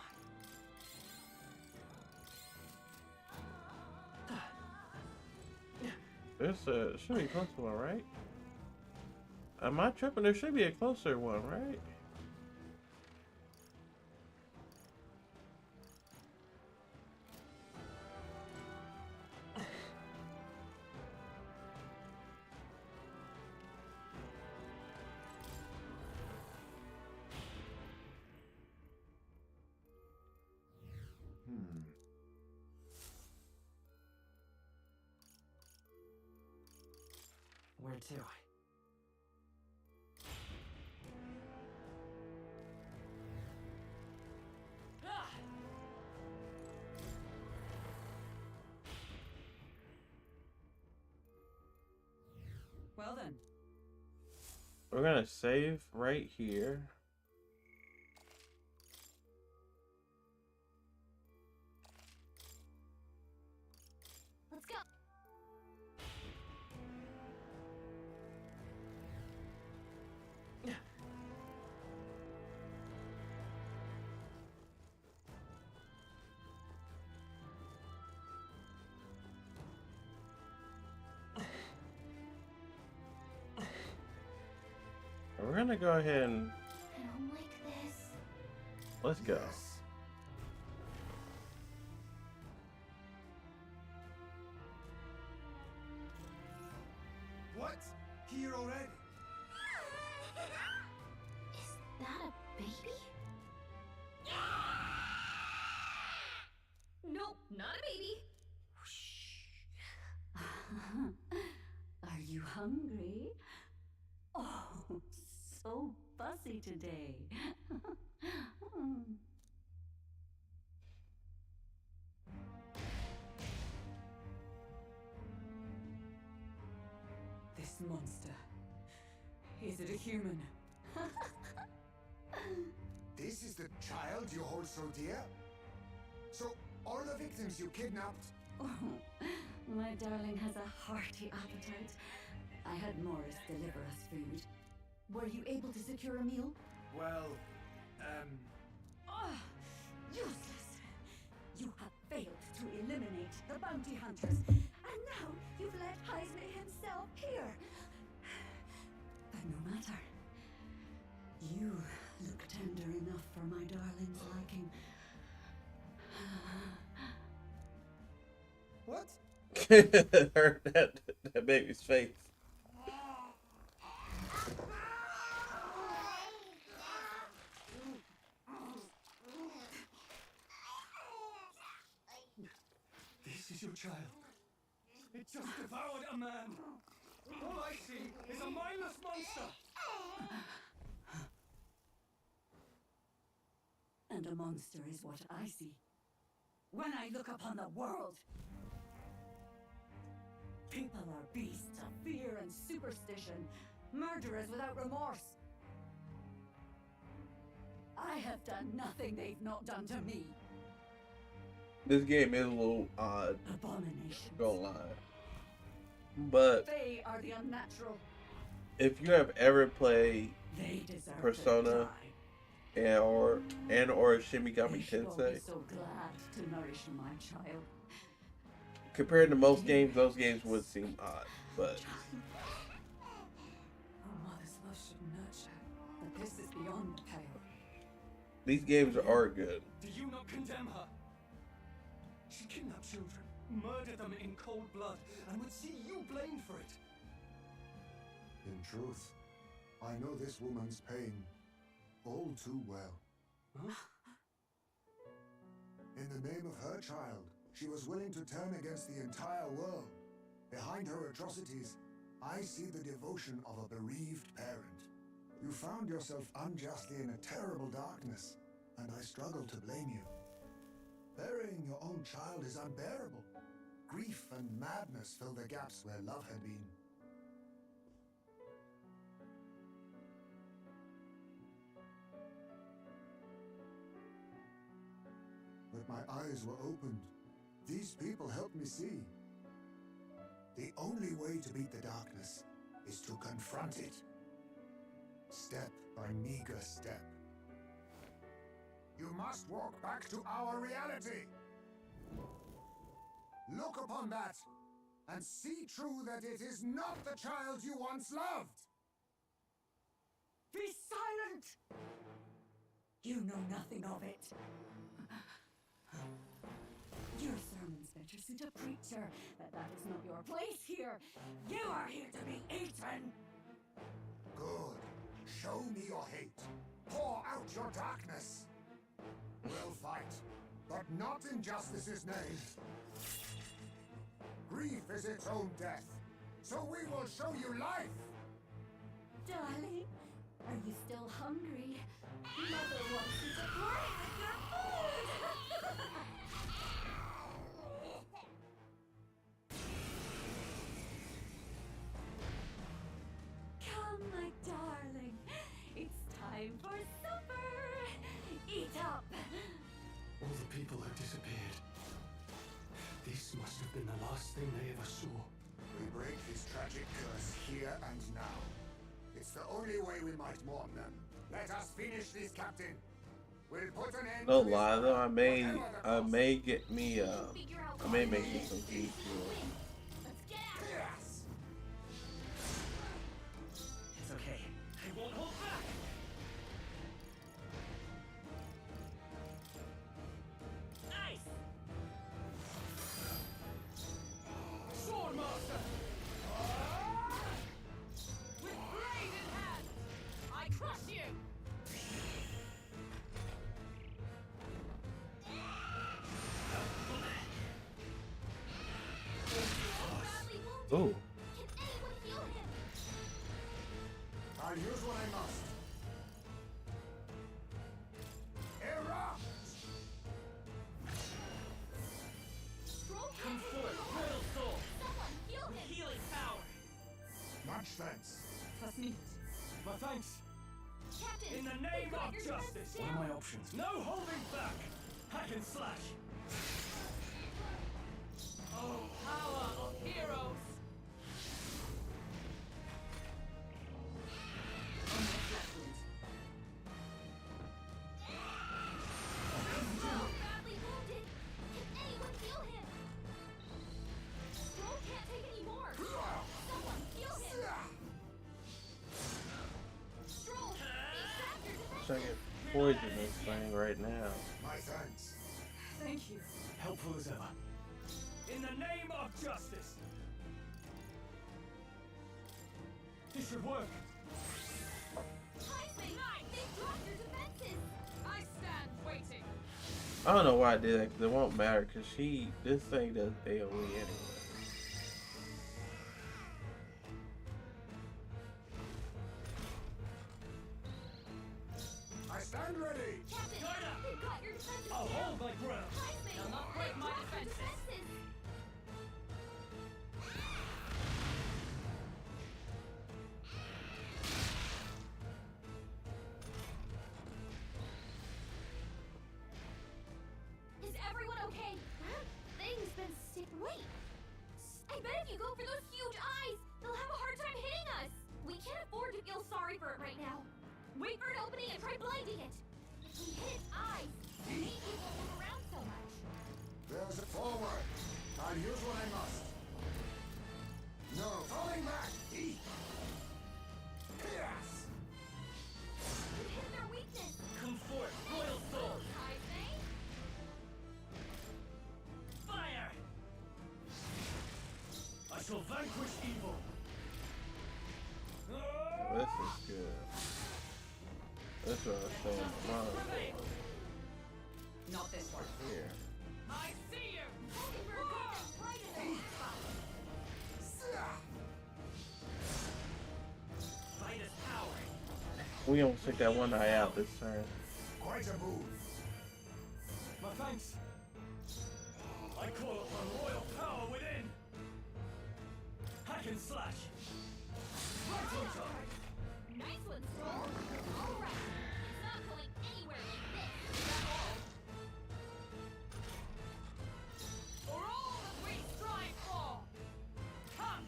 This should be a closer one, right? Am I tripping? There should be a closer one, right? Where to? Well then. We're gonna save right here. Let's go. We're gonna go ahead and I don't like this. let's go. Yes. What? Here already? Is that a baby? Nope, not a baby. Are you hungry? Oh, so fussy today. This monster. Is it a human? This is the child you hold so dear? So, all the victims you kidnapped? Oh, my darling has a hearty appetite. I had Morris deliver us food. Were you able to secure a meal? Well, Ah, useless! You have failed to eliminate the bounty hunters, and now you've let Heisme himself here. But no matter. You look tender enough for my darling's liking. what? that baby's face. This is your child. It just devoured a man. All I see is a mindless monster. And a monster is what I see when I look upon the world. People are beasts of fear and superstition, murderers without remorse. I have done nothing they've not done to me. This game is a little odd, Abominations. don't lie. But They are the unnatural. if you have ever played They deserve Persona to die. and or Shin They Megami should all be Tensei, so glad to nourish my child. compared to most games, those games would seem odd. But A mother's love should nurture, but this is beyond the pale. these games are good. Do you not condemn her? She kidnapped children, murdered them in cold blood, and would see you blamed for it. In truth, I know this woman's pain all too well. Huh? In the name of her child, she was willing to turn against the entire world. Behind her atrocities, I see the devotion of a bereaved parent. You found yourself unjustly in a terrible darkness, and I struggle to blame you. Burying your own child is unbearable. Grief and madness fill the gaps where love had been. But my eyes were opened. These people helped me see. The only way to beat the darkness is to confront it. Step by meager step. You must walk back to our reality. Look upon that and see true that it is not the child you once loved. Be silent! You know nothing of it. Your sermons better suit a preacher, but that is not your place here. You are here to be eaten! Good. Show me your hate. Pour out your darkness. We'll fight, but not in justice's name. Grief is its own death, so we will show you life. Darling, are you still hungry? Mother wants you to play with your food! Come, my darling. It's time for supper. Eat up. All the people have disappeared. This must have been the last thing they ever saw. We break this tragic curse here and now. It's the only way we might mourn them. Let us finish this, Captain. We'll put an end No to this lie though, I may whatever the cost. get me I may make me some beef. Let's get out of here. Yes! It's okay. I won't hold back. Nice. Swordmaster! With blade in hand, I crush you! Badly wounded. Ooh. Can anyone heal him? I'll use what I must. Erupt! Stroke Come can't forth, take mortal soul. Someone heal With him. healing power. Much thanks. That's neat. My thanks. Captain, In the they've name got of your defense justice. What down. are my options? No holding back. Hack and slash. Oh, power of heroes! Badly wounded. Can anyone heal him? Stroke can't take any more. Someone heal him. Stroke, extract your defenses. Second poison this thing right now. My thanks. Thank you. Helpful as ever. In the name of justice. This should work. Heisman, they dropped your defenses. I stand waiting. I don't know why I did that because it won't matter because this thing does AoE anyway. I stand ready. Captain, Guard up. they've got your defenses I'll down. hold my ground. Heisman, They'll not break they my dropped your defenses. defenses. Wait! I bet if you go for those huge eyes, they'll have a hard time hitting us! We can't afford to feel sorry for it right now. Wait for an opening and try blinding it! If we hit its eyes, maybe it won't move around so much. There's a forward. I'll use what I must. No, falling back. Eat. Yes. You hit their weakness! Come forth, royal soul! I say? Fire! I shall vanquish evil. This is good. That's what I was saying. Mine Not this one. here. I see you! Mockingbird got them right in the weak spot. Fight is power! We almost took that one eye out this turn. Quite a move. My thanks. I call upon royal power within. Hack and slash. Right on target. Nice one, Stroll. All right. It's not going anywhere like this. At all. For all that we strive for! Come!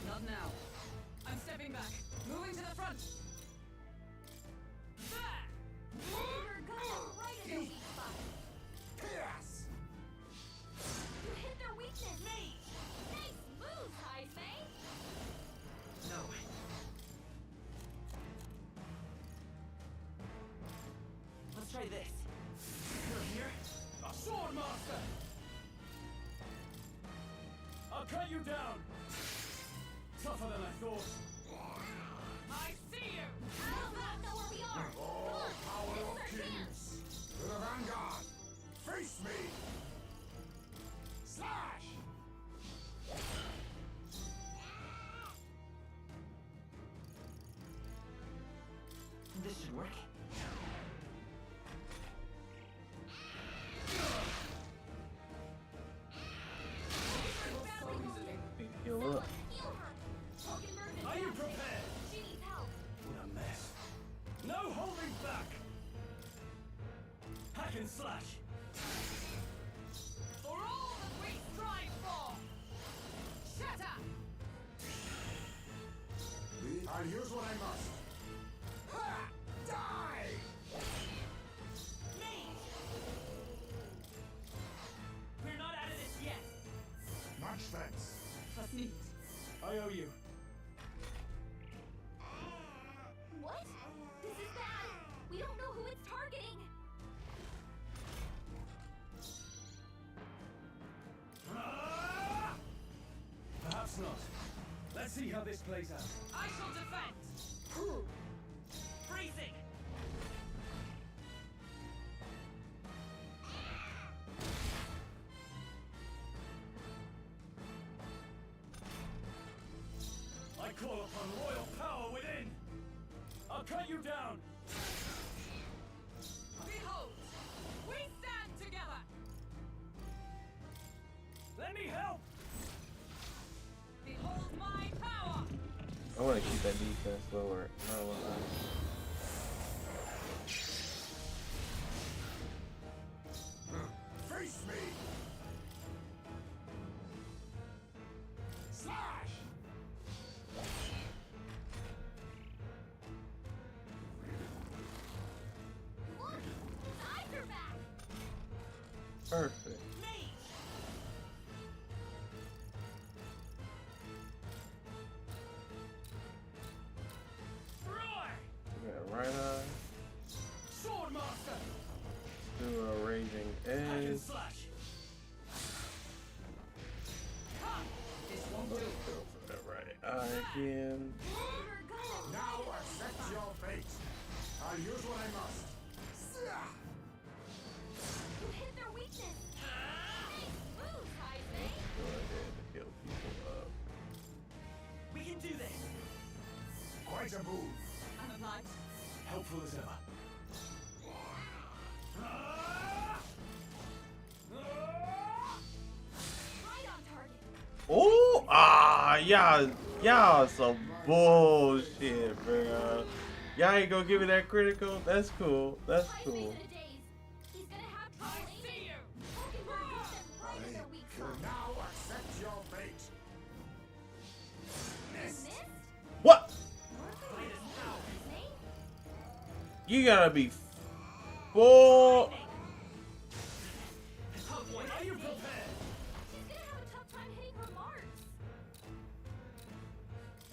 Not now. I'm stepping back. Moving to the front. There! Mockingbird got them right in the weak spot. Yes. You hit their weakness. Me! Nice move, Heisei. No. Let's try this. You're here? A sword master. I'll cut you down. Tougher than I thought. I see you! I'll not know where we are. All Come power on. of This is our chance. kings. To the vanguard. Face me. Slash. This should work. Need to heal up. Heal her. Mockingbird is Are you down. prepared? She needs help. What a mess. No holding back. Hack and slash. For all that we strive for! Shatter! I'll use what I must. Ha! Die! Me! We're not out of this yet! Much thanks. That's neat. I owe you. What? This is bad. We don't know who it's targeting. Ah! Perhaps not. Let's see how this plays out. I shall defend! Freezing! I call upon royal power within. I'll cut you down. Behold! We stand together! Let me help. Behold my power! I want to keep that defense lower. No, Face me. Slash. Look, his eyes are back. perfect. Me! Roar! We got right eye. Sword master. Do a raging Hack and edge. slash. Come! This won't Let's do. go for that right eye again. Mockingbird got him. Now accept your fate. I'll use what I must. Zah! You hit their weakness. Nice move, Heisei. Go ahead and heal people up. We can do this! Quite a move. I'm obliged. Helpful as ever. Ah! Ah! Right on target. Oh, y'all some bullshit, bro. Y'all ain't gonna give me that critical? That's cool. That's Heisei's cool. in a daze. He's gonna have I trouble see aiming. you! Mockingbird got them right in their weak You'll spot. now accept You gotta be full. Are you prepared? She's gonna have a tough time hitting her marks.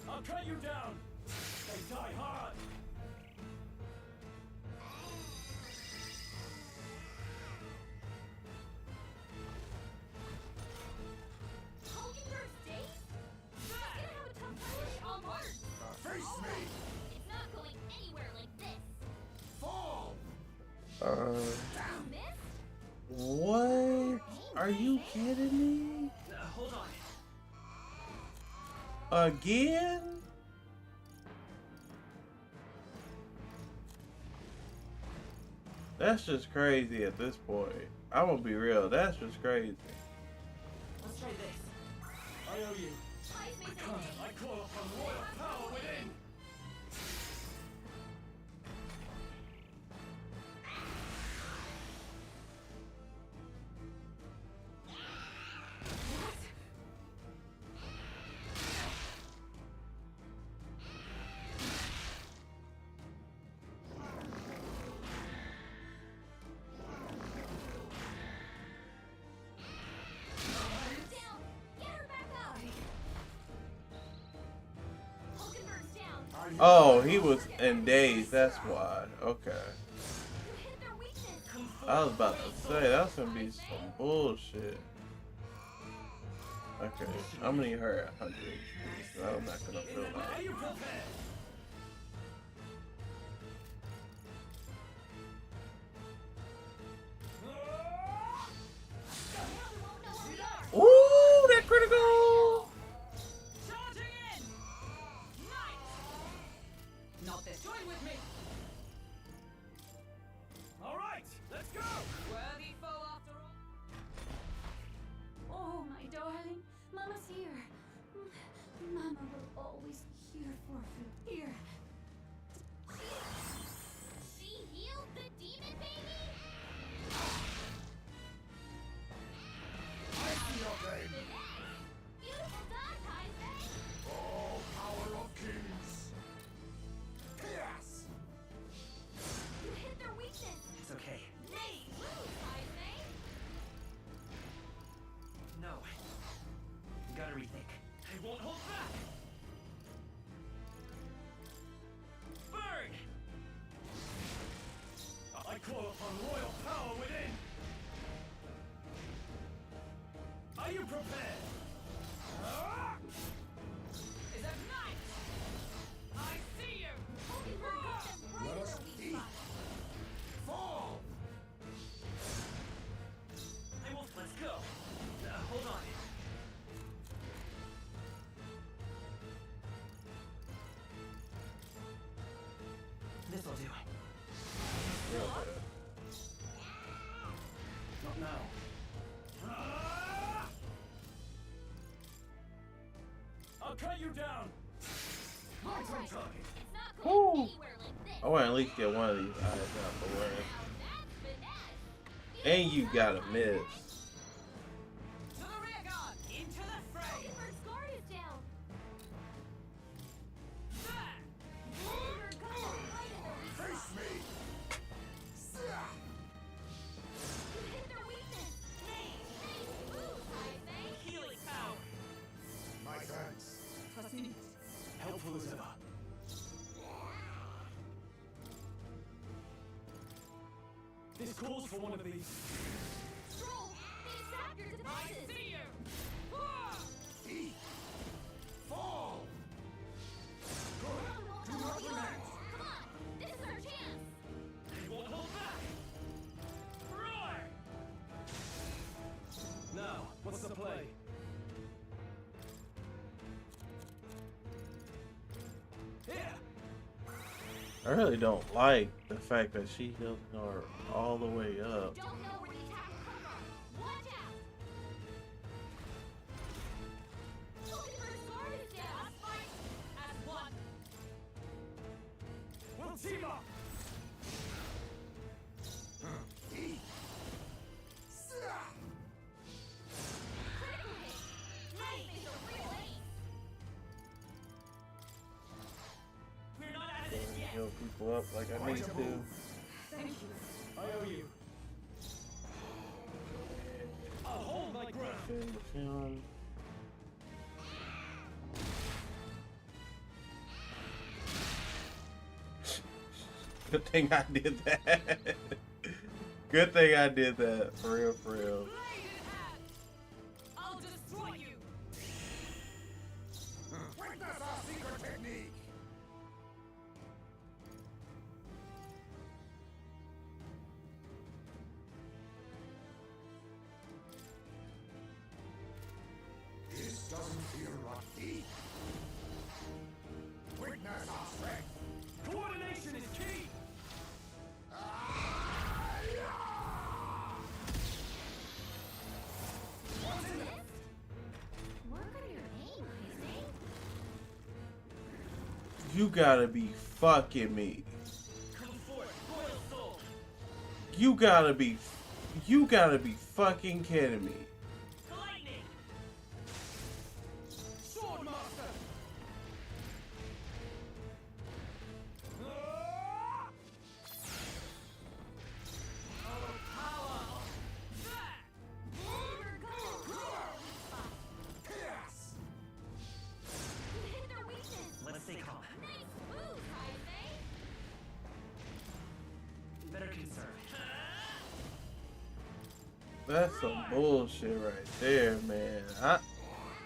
I'll cut you down. They die hard. Hulkenberg's days? She's gonna have a tough time hitting all marks. Face me! It's not going anywhere like this. Fall! You missed? What? Are you kidding me? Hold on. Again? That's just crazy at this point. I'm gonna be real. That's just crazy. Let's try this. I owe you. Ice may say nay. I call upon royal power within. Down! Get her back up! Hulkenberg's down. Oh, he was in days. That's why. Okay. You hit their weakness. I was about to say that's gonna be some bullshit. Okay, I'm gonna need her at 100 HP, so I'm not gonna feel Are like. you prepared? Now we won't know where we are. Ooh, that critical! Charging in! Nice! Not this. Join with me! All right, let's go. Worthy foe after all. Oh, my darling. Mama's here. Mama will always be here for you. Here. She healed the demon baby? I see your game! Beautiful dog, Heisei. Oh, power of kings! Chaos! You hit their weakness. It's okay. Nay, move, Heisei. No. Gotta rethink. I won't hold back! Burn! I call upon royal power within. Are you prepared? Is that nice? I see you! Hulkenberg got them right Let in us their weak eat. spot. Fall! I will. Let's go. Hold on. This'll do. Not now. I'll cut you down. Right on target! It's not going anywhere like this. I want to at least get one of these eyes out the way. Now that's finesse. And you gotta miss. To the rear guard! Into the fray! Hulkenberg's guard is down. There! Hulkenberg got them right in their weak Face spot. me! Sia! You hit their weakness. Nay, move, Heisei. Healing power! My thanks! Helpful as ever. This calls for one of these. Stroll, they've sapped your I defenses. see you! Eat! Fall! Mama Good! won't Do know not where we are. relent! Come on, this is our chance. I won't hold back! Roar! Now, what's the play? Here! I really don't like the fact that she healed her all the way up. Don't know where the attack will come from. Watch out. Hulkenberg's guard is down. Fight as one! We'll team up! Eat! Sia! Critical hit. Heisei's a real ace. We're not out of this yet! Heal people level up like I need to. Thank you. I owe you. I'll hold my ground. Good thing I did that. Good thing I did that. For real, for real. I'll destroy you. Witness our secret technique! This doesn't feel rocky. Witness our strength! Coordination is key. What's this? Work on your aim, Isaac. You gotta be fucking me. Come forth, royal soul. You gotta be fucking kidding me. Lightning. Swordmaster. You hit their weakness. Let's stay calm. Nice move, Isaac. Better conserve. That's some bullshit right there, man.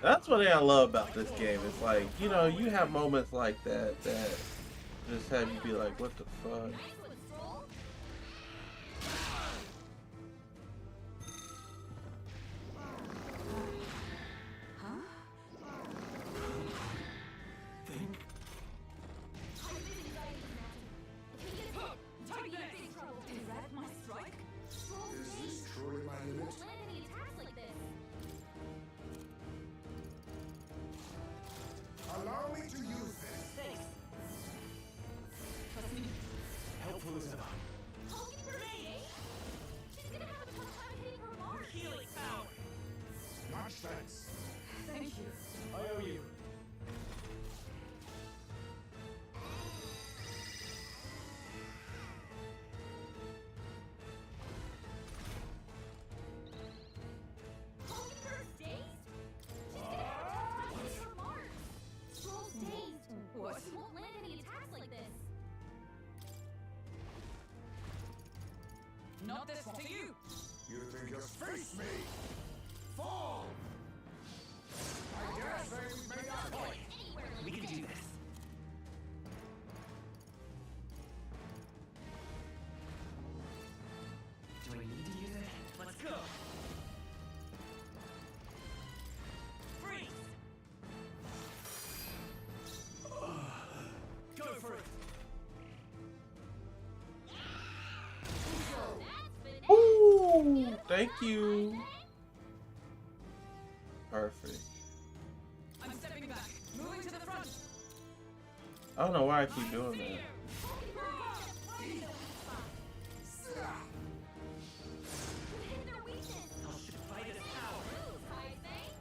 That's what I love about this game. It's like, you know, you have moments like that that just have you be like, what the fuck? Nice one, Stroll. Huh? Think. Isaac's anxiety is mounting. If he gets hit, Take we'll be in this. big trouble. Is that my strike? Stroll Is stays. this truly my limit? Won't land any attacks like this. Allow me to use this. Thanks. Trust me. Helpful as ever. Holding her eh? She's gonna have a tough time hitting her mark. Healing power. Much thanks. Thank you. I owe you. Holding her dazed? She's gonna have a tough time hitting her mark. Stroll's dazed. What? She won't land any attacks like this. Not this one. To you. You think you'll face me? Fall! I dare say we've made our point. Anywhere We can do this. Do I need to use it? Let's go. Freeze. Go for it. That's finesse. Ooh, thank you. Isaac. Perfect. I'm stepping back. Moving to the front. I don't know why I keep doing that. Holding her weakness. You hit their weakness. I'll shoot fight his power. Move, Isaac.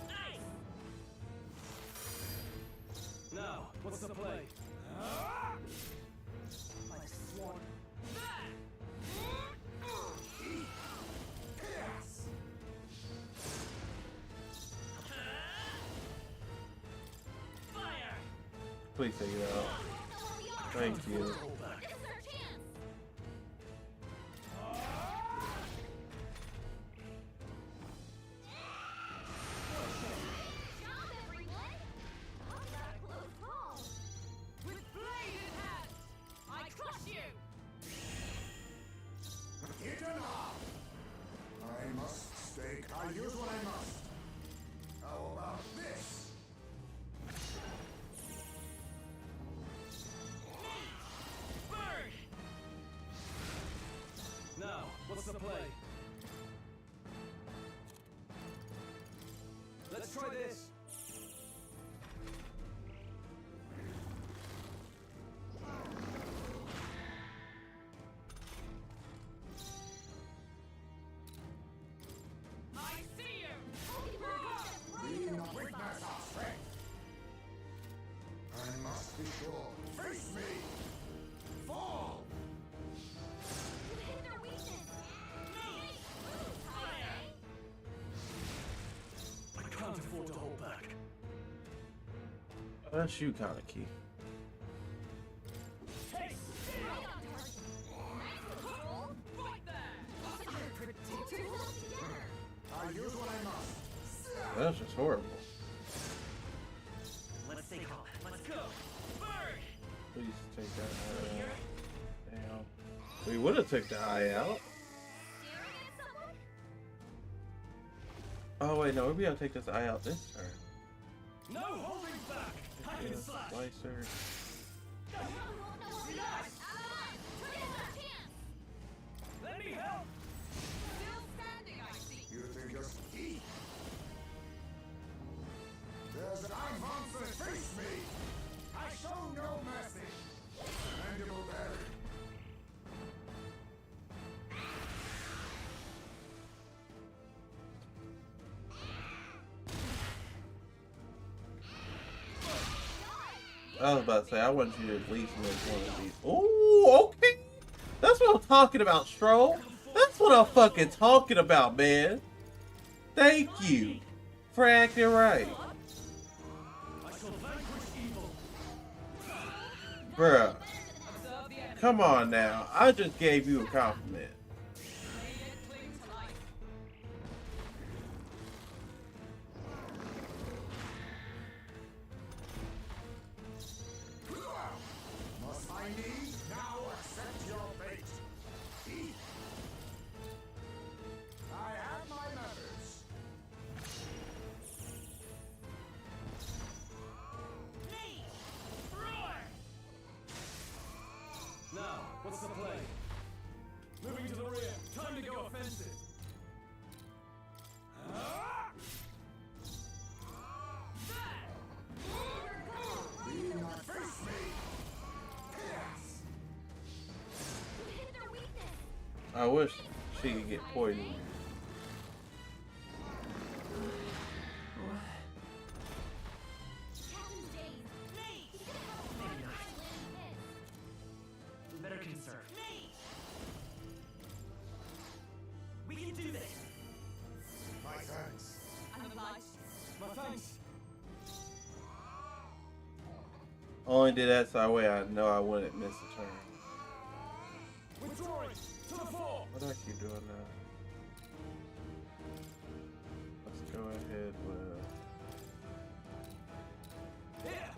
Nice. Now, what's the play? Like swan. Fire. Please take it out. Thank you. This is our chance. Job, everyone. Talk about a close call. With blade in hand. I crush you. Hit enough! I must stake. I'll use what I must. How about this? Burn. Now, what's the play? Let's try this. I see you. Holding her weakness right We in the not weak witness spot. our strength. I must be sure. Face me! That's you, Kaneki. I use what I must. That's just horrible. Let's stay calm. Let's go. Bird! Please take that eye out. Damn. We would have took the eye out. Oh wait, no, we gotta take this eye out this turn. No holding back! Hack and slash! Slicer. Let me help! You think you're ski? There's an eye monster face me! I show no mercy! Mandible buried. I was about to say, I want you to at least make one of these. Ooh, okay. That's what I'm talking about, Stroll. That's what I'm fucking talking about, man. Thank you for acting right. I shall vanquish evil! Bruh. Come on now. I just gave you a compliment. Must I need? Now accept your fate. Eat. I have my methods. Now, what's the play? Moving to the rear. Time to go offensive. Be not face me. Yes. Hit their weakness. I wish she could get poisoned. Captain's days. He's gonna have a hard Maybe not. time landing his. Better conserve. We can do this. My thanks. I'm obliged. My thanks! Only did that so that way I know I wouldn't miss a turn. Withdrawing! To the fore! Why do I keep doing that? Let's go ahead with. Here!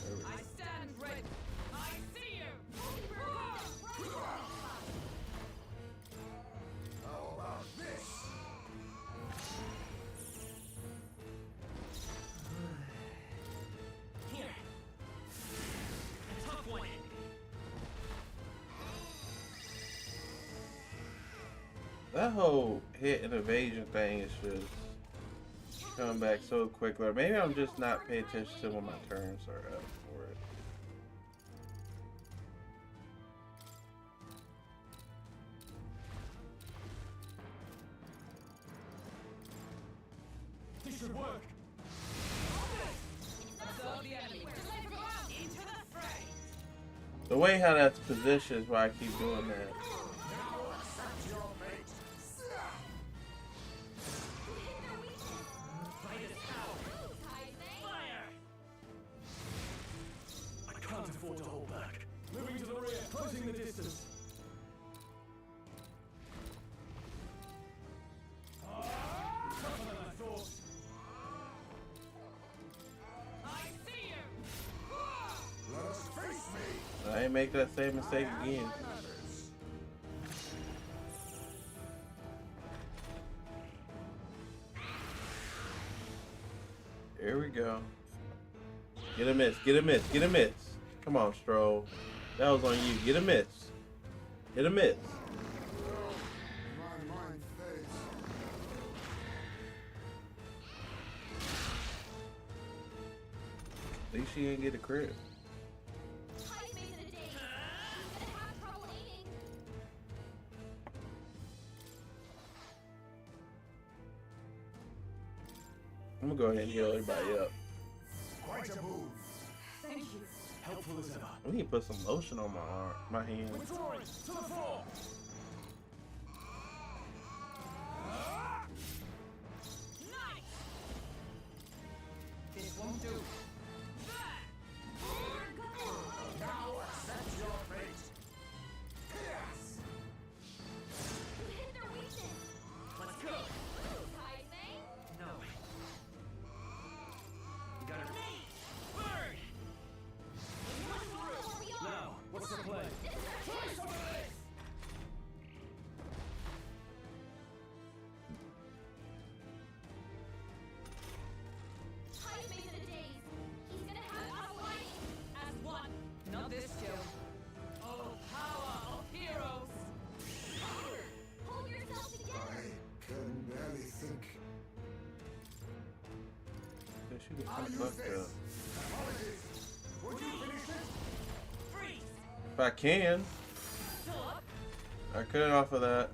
There we go. stand ready. I see you. How about this? Here. A tough one. That whole hit and evasion thing is just coming back so quickly. Or maybe I'm just not paying attention to when my turns are up for it. This should work! Observe the enemy. Into the fray. The way how that's positioned is why I keep doing that. Now accept your fate. Fight is power. Fire! I can't afford to hold back. Moving to the rear, closing the distance. Tougher than I thought. I see you. Let us face me. I ain't make that same mistake again. My methods. Here we go. Get a miss, get a miss, get a miss. Come on, Stroll. That was on you. Get a miss. Get a miss. My mind fades. At least she ain't get a crit. High space in a day. He's gonna have trouble aiming. I'm gonna go ahead and heal everybody up. Quite a move. Thank you. Helpful as ever. I need to put some lotion on my arm, my hands. Withdrawing! To the fore! Nice. This won't do. you get I'll so use fucked this. up. Apologies. Would you finish it? Freeze! If I can, Still up? I could offer that.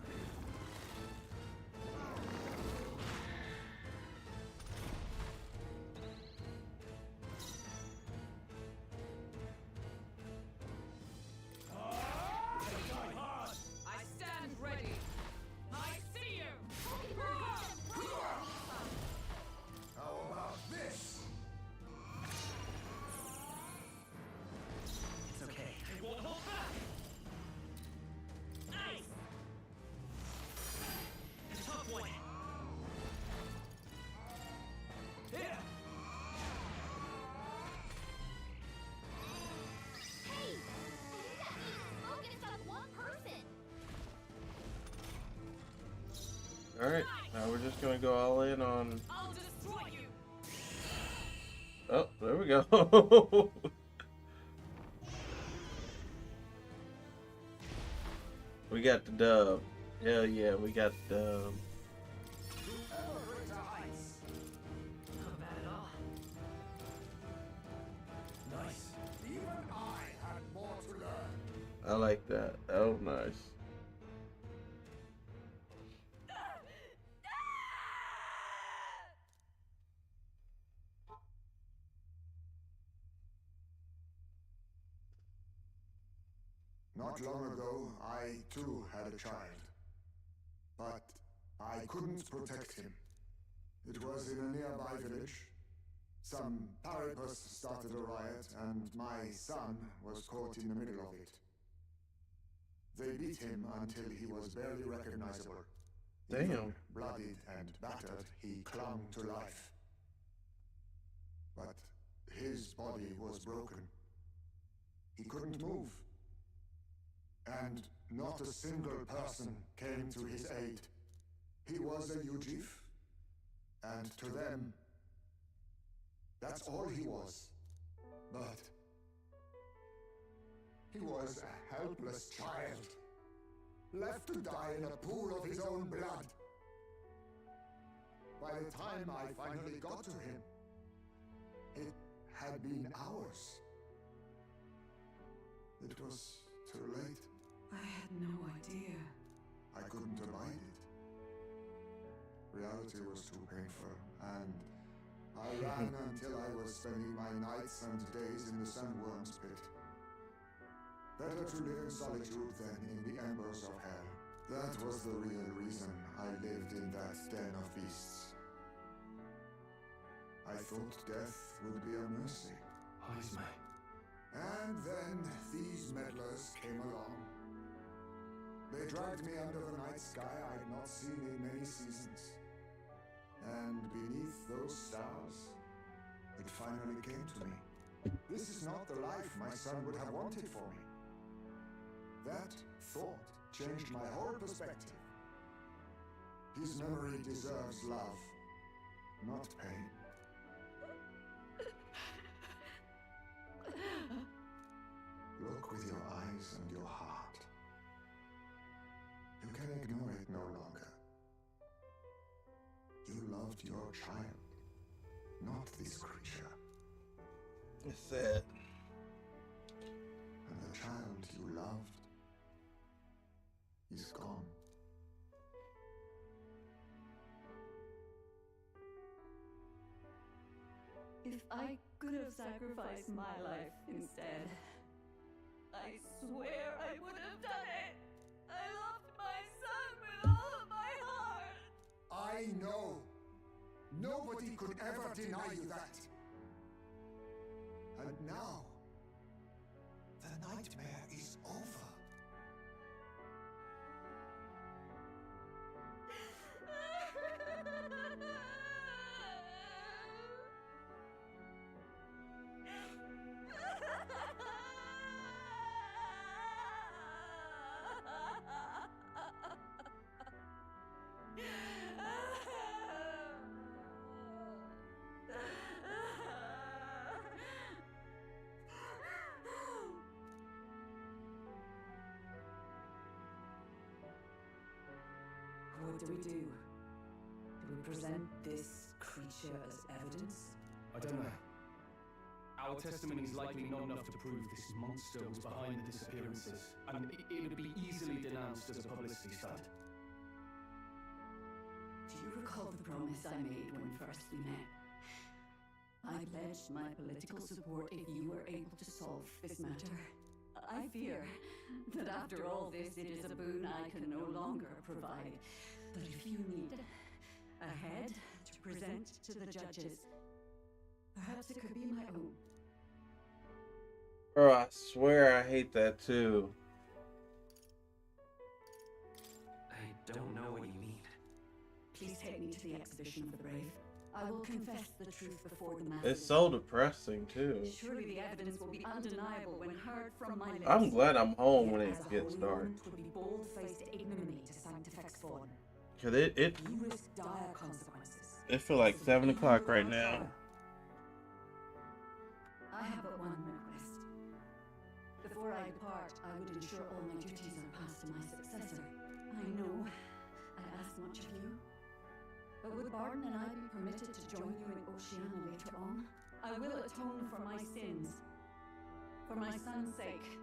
I stand ready. I see you. How about this? It's okay. I won't hold back! Nice! A tough one. Here! Hey! I think that means Smoke is on one person. Alright, now we're just gonna go all in on. I'll destroy you. Oh, there we go. We got the dub. Hell yeah, we got the dub. Not bad at all. Nice. Even I had more to learn. I like that. Oh, nice. Not long ago, I too had a child. But I couldn't protect him. It was in a nearby village. Some Paripus started a riot, and my son was caught in the middle of it. They beat him until he was barely recognizable. Damn. Even bloodied and battered, he clung to life. But his body was broken. He couldn't move. And not a single person came to his aid. He was a Yujif, and to them, that's all he was. But he was a helpless child, left to die in a pool of his own blood. By the time I finally got to him, it had been hours. It was too late. I had no idea. I couldn't abide it. Reality was too painful, and I ran until I was spending my nights and days in the Sandworm's pit. Better to live in solitude than in the embers of hell. That was the real reason I lived in that den of beasts. I thought death would be a mercy. Aizme. And then these meddlers came along. They dragged me under the night sky I'd not seen in many seasons. And beneath those stars, it finally came to me. This is not the life my son would have wanted for me. That thought changed my whole perspective. His memory deserves love, not pain. Look with your eyes and your heart. You can ignore it no longer. You loved your child, not this creature. It's sad. And the child you loved is gone. If I could have sacrificed my life instead, I swear I would have done it. I loved my son with all of my heart. I know. Nobody could ever deny you that. And now, the nightmare is over. What do? Do we present this creature as evidence? I don't know. Our testimony is likely not enough to prove this monster was behind the disappearances, and it would be easily denounced as a publicity stunt. Do you recall the promise I made when first we met? I pledged my political support if you were able to solve this matter. I fear that after all this, it is a boon I can no longer provide. But if you need a head to present to the judges, perhaps it could be my own. Bro, I swear I hate that too. I don't know what you mean. Please take me to the exhibition of the brave. I will confess the truth before the masses. It's so depressing too. Surely the evidence will be undeniable when heard from my lips. I'm glad I'm home when Yet it as a gets holy dark. woman, 'twould be bold-faced ignominy to Sanctifex Fawn. Cause it You risk dire consequences. feel like 7 o'clock right now. I have but one request. Before I depart, I would ensure all my duties are passed to my successor. I know I ask much of you, but would Barton and I be permitted to join you in Oceania later on? I will atone for my sins. For my son's sake,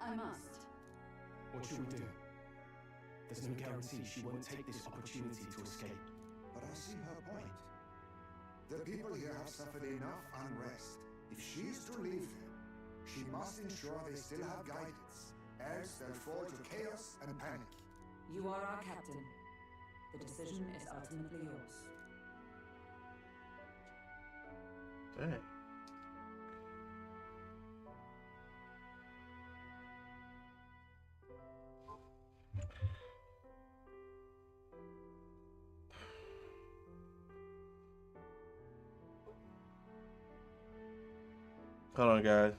I must. What should we do? There's no guarantee she won't take this opportunity to escape. But I see her point. The people here have suffered enough unrest. If she's to leave them, she must ensure they still have guidance, else they'll fall to chaos and panic. You are our captain. The decision is ultimately yours. Dang. Hold on, guys.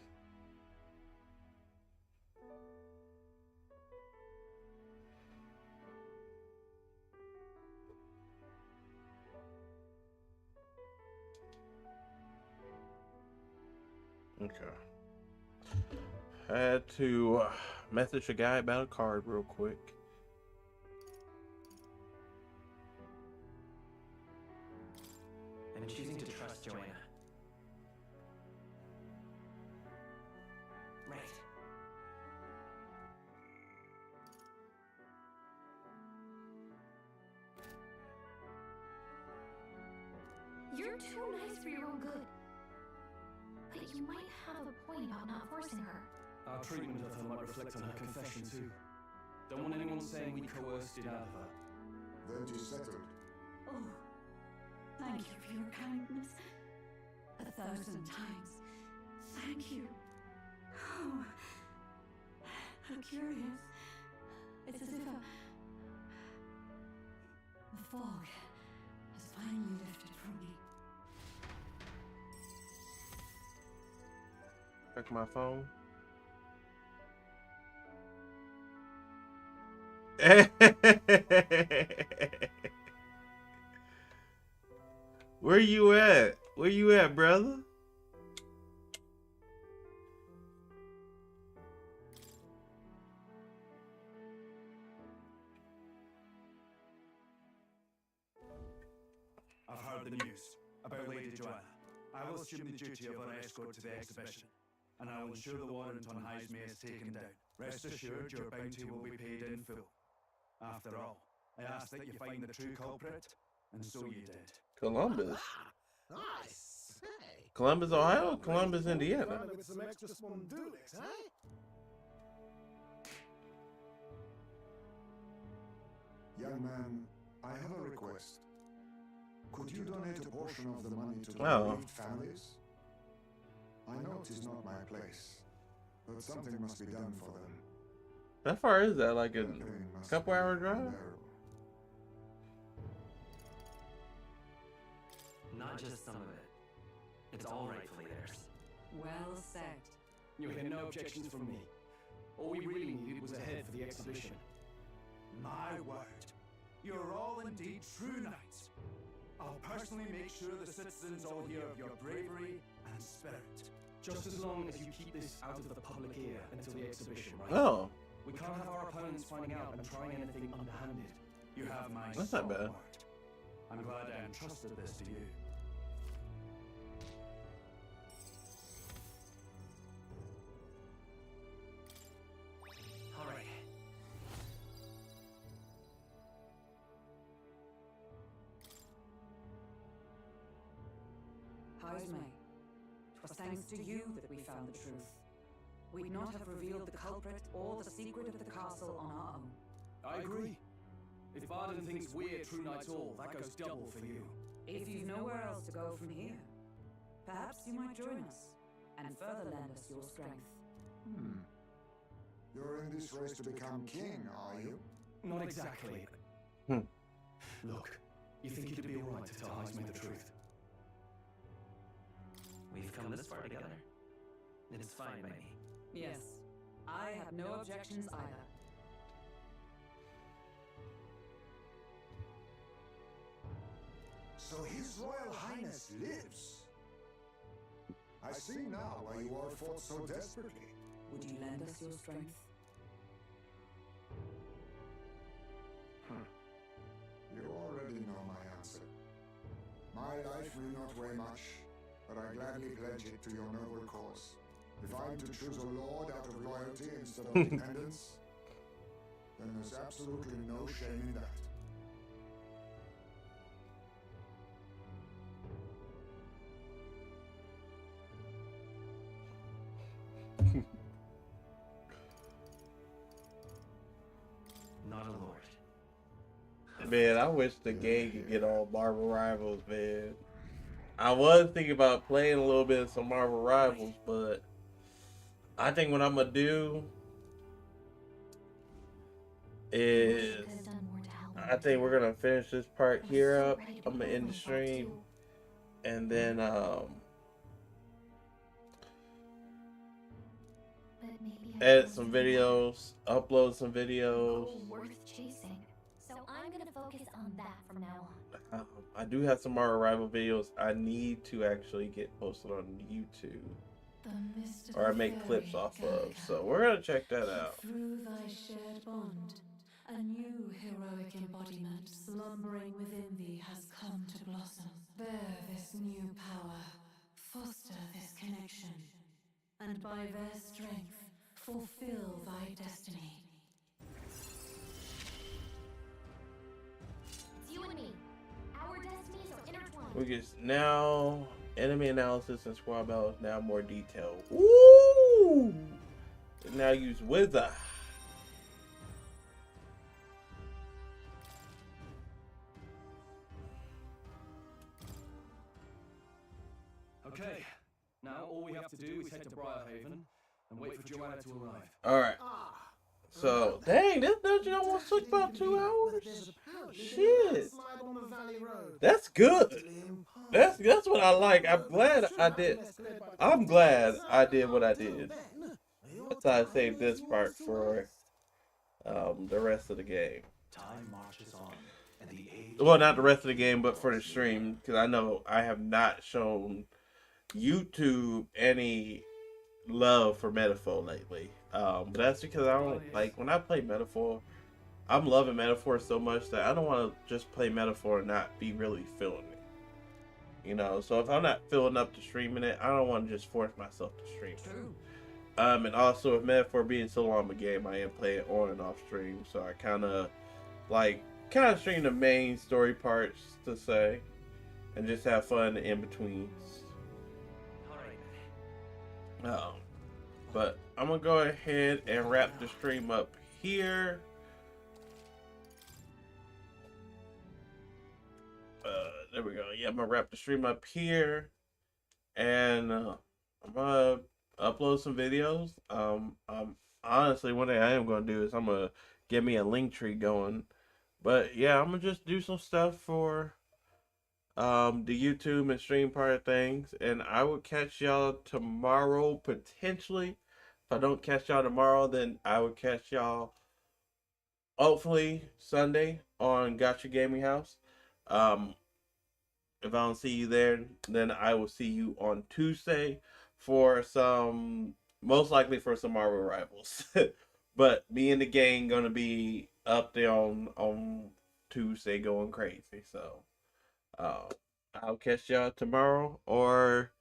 Okay. I had to message a guy about a card real quick. I'm choosing to trust Joanna. Right. You're too nice for your own good. But you might have a point about not forcing her. Our treatment of her might reflect on her confession too. Don't want anyone saying we coerced it out of her. Then you settled. Oh, thank you for your kindness. 1,000 times. Thank you. Oh, how curious. It's as if the fog has finally lifted from me. Check my phone. Where you at? Where you at, brother? I've heard the news about Lady Joanna. I will assume the duty of her escort to the exhibition, and I will ensure the warrant on Highsmere is taken down. Rest assured your bounty will be paid in full. After all, I ask that you find the true culprit, and so you did. Columbus. I say. Columbus, Ohio? Columbus, Indiana. With some extra spondulics, eh? Young man, I have a request. Could you donate a portion of the money to the bereaved families? I know it is not my place, but something must be done for them. How far is that? Like a Their pain must couple be hour drive? unbearable. Not just some of it. It's all rightfully theirs. Well said. You'll hear no objections from me. All we really needed was a head for the exhibition. My word, you're all indeed true knights. I'll personally make sure the citizens all hear of your bravery and spirit. Just as long as you keep this out of the public ear until the exhibition, right? Oh, We can't have our opponents finding out and trying anything underhanded. You have my That's not solemn bad. word. I'm glad I entrusted this to you. Haisme, 'twas thanks to you that we found the truth. We'd not have revealed the culprit or the secret of the castle on our own. I agree. If Barden thinks we're true knights all, that goes double for you. If you've nowhere else to go from here, perhaps you might join us and further lend us your strength. You're in this race to become king, are you? Not exactly. Hmm. Look, you think it'd be alright to tell Haisme the truth? We've come this far together. It's fine by me. Yes, I have no objections either. So His Royal Highness lives. I see now why you all fought so desperately. Would you lend us your strength? You already know my answer. My life may not weigh much, but I gladly pledge it to your noble cause. If I'm to choose a lord out of loyalty instead of dependence, then there's absolutely no shame in that. Not a lord. Man, I wish the game could get on Marvel Rivals, man. I was thinking about playing a little bit of some Marvel Rivals, but I think what I'm gonna do is I think we're gonna finish this part here up. I'm gonna end the stream and then edit some videos, upload some videos. Worth chasing. So I'm gonna focus on that from now on. I do have some Marvel Rival videos I need to actually get posted on YouTube, or I make clips off of. So we're gonna check that out. Through thy shared bond, a new heroic embodiment slumbering within thee has come to blossom. Bear this new power, foster this connection, and by their strength, fulfill thy destiny. It's you and me. Our destinies are intertwined. We get now enemy analysis and squad battles now more detailed. Woo! Now use Wizard. Okay, now all we have to do is head to Briarhaven and wait for Joanna to arrive. All right. So dang, this dungeon almost took about 2 hours. Shit, that's good. That's what I like. I'm glad I did. I'm glad I did what I did. That's why I saved this part for the rest of the game. Time marches on, and the age. Well, not the rest of the game, but for the stream, because I know I have not shown YouTube any love for Metaphor lately. But that's because I don't like when I play Metaphor. I'm loving Metaphor so much that I don't want to just play Metaphor and not be really feeling it. You know, so if I'm not feeling up to streaming it, I don't want to just force myself to stream it. True. And also with Metaphor being so long a game, I am playing on and off stream, so I kind of stream the main story parts to say, and just have fun in betweens. Alright. But I'm gonna go ahead and wrap the stream up here. There we go. Yeah, I'm gonna wrap the stream up here, and I'm gonna upload some videos. Honestly, one thing I am gonna do is I'm gonna get me a link tree going. But yeah, I'm gonna just do some stuff for the YouTube and stream part of things, and I will catch y'all tomorrow potentially. If I don't catch y'all tomorrow, then I will catch y'all hopefully Sunday on Gotcha Gaming House. If I don't see you there, then I will see you on Tuesday for most likely for some Marvel Rivals. But me and the gang gonna be up there on Tuesday going crazy. So I'll catch y'all tomorrow or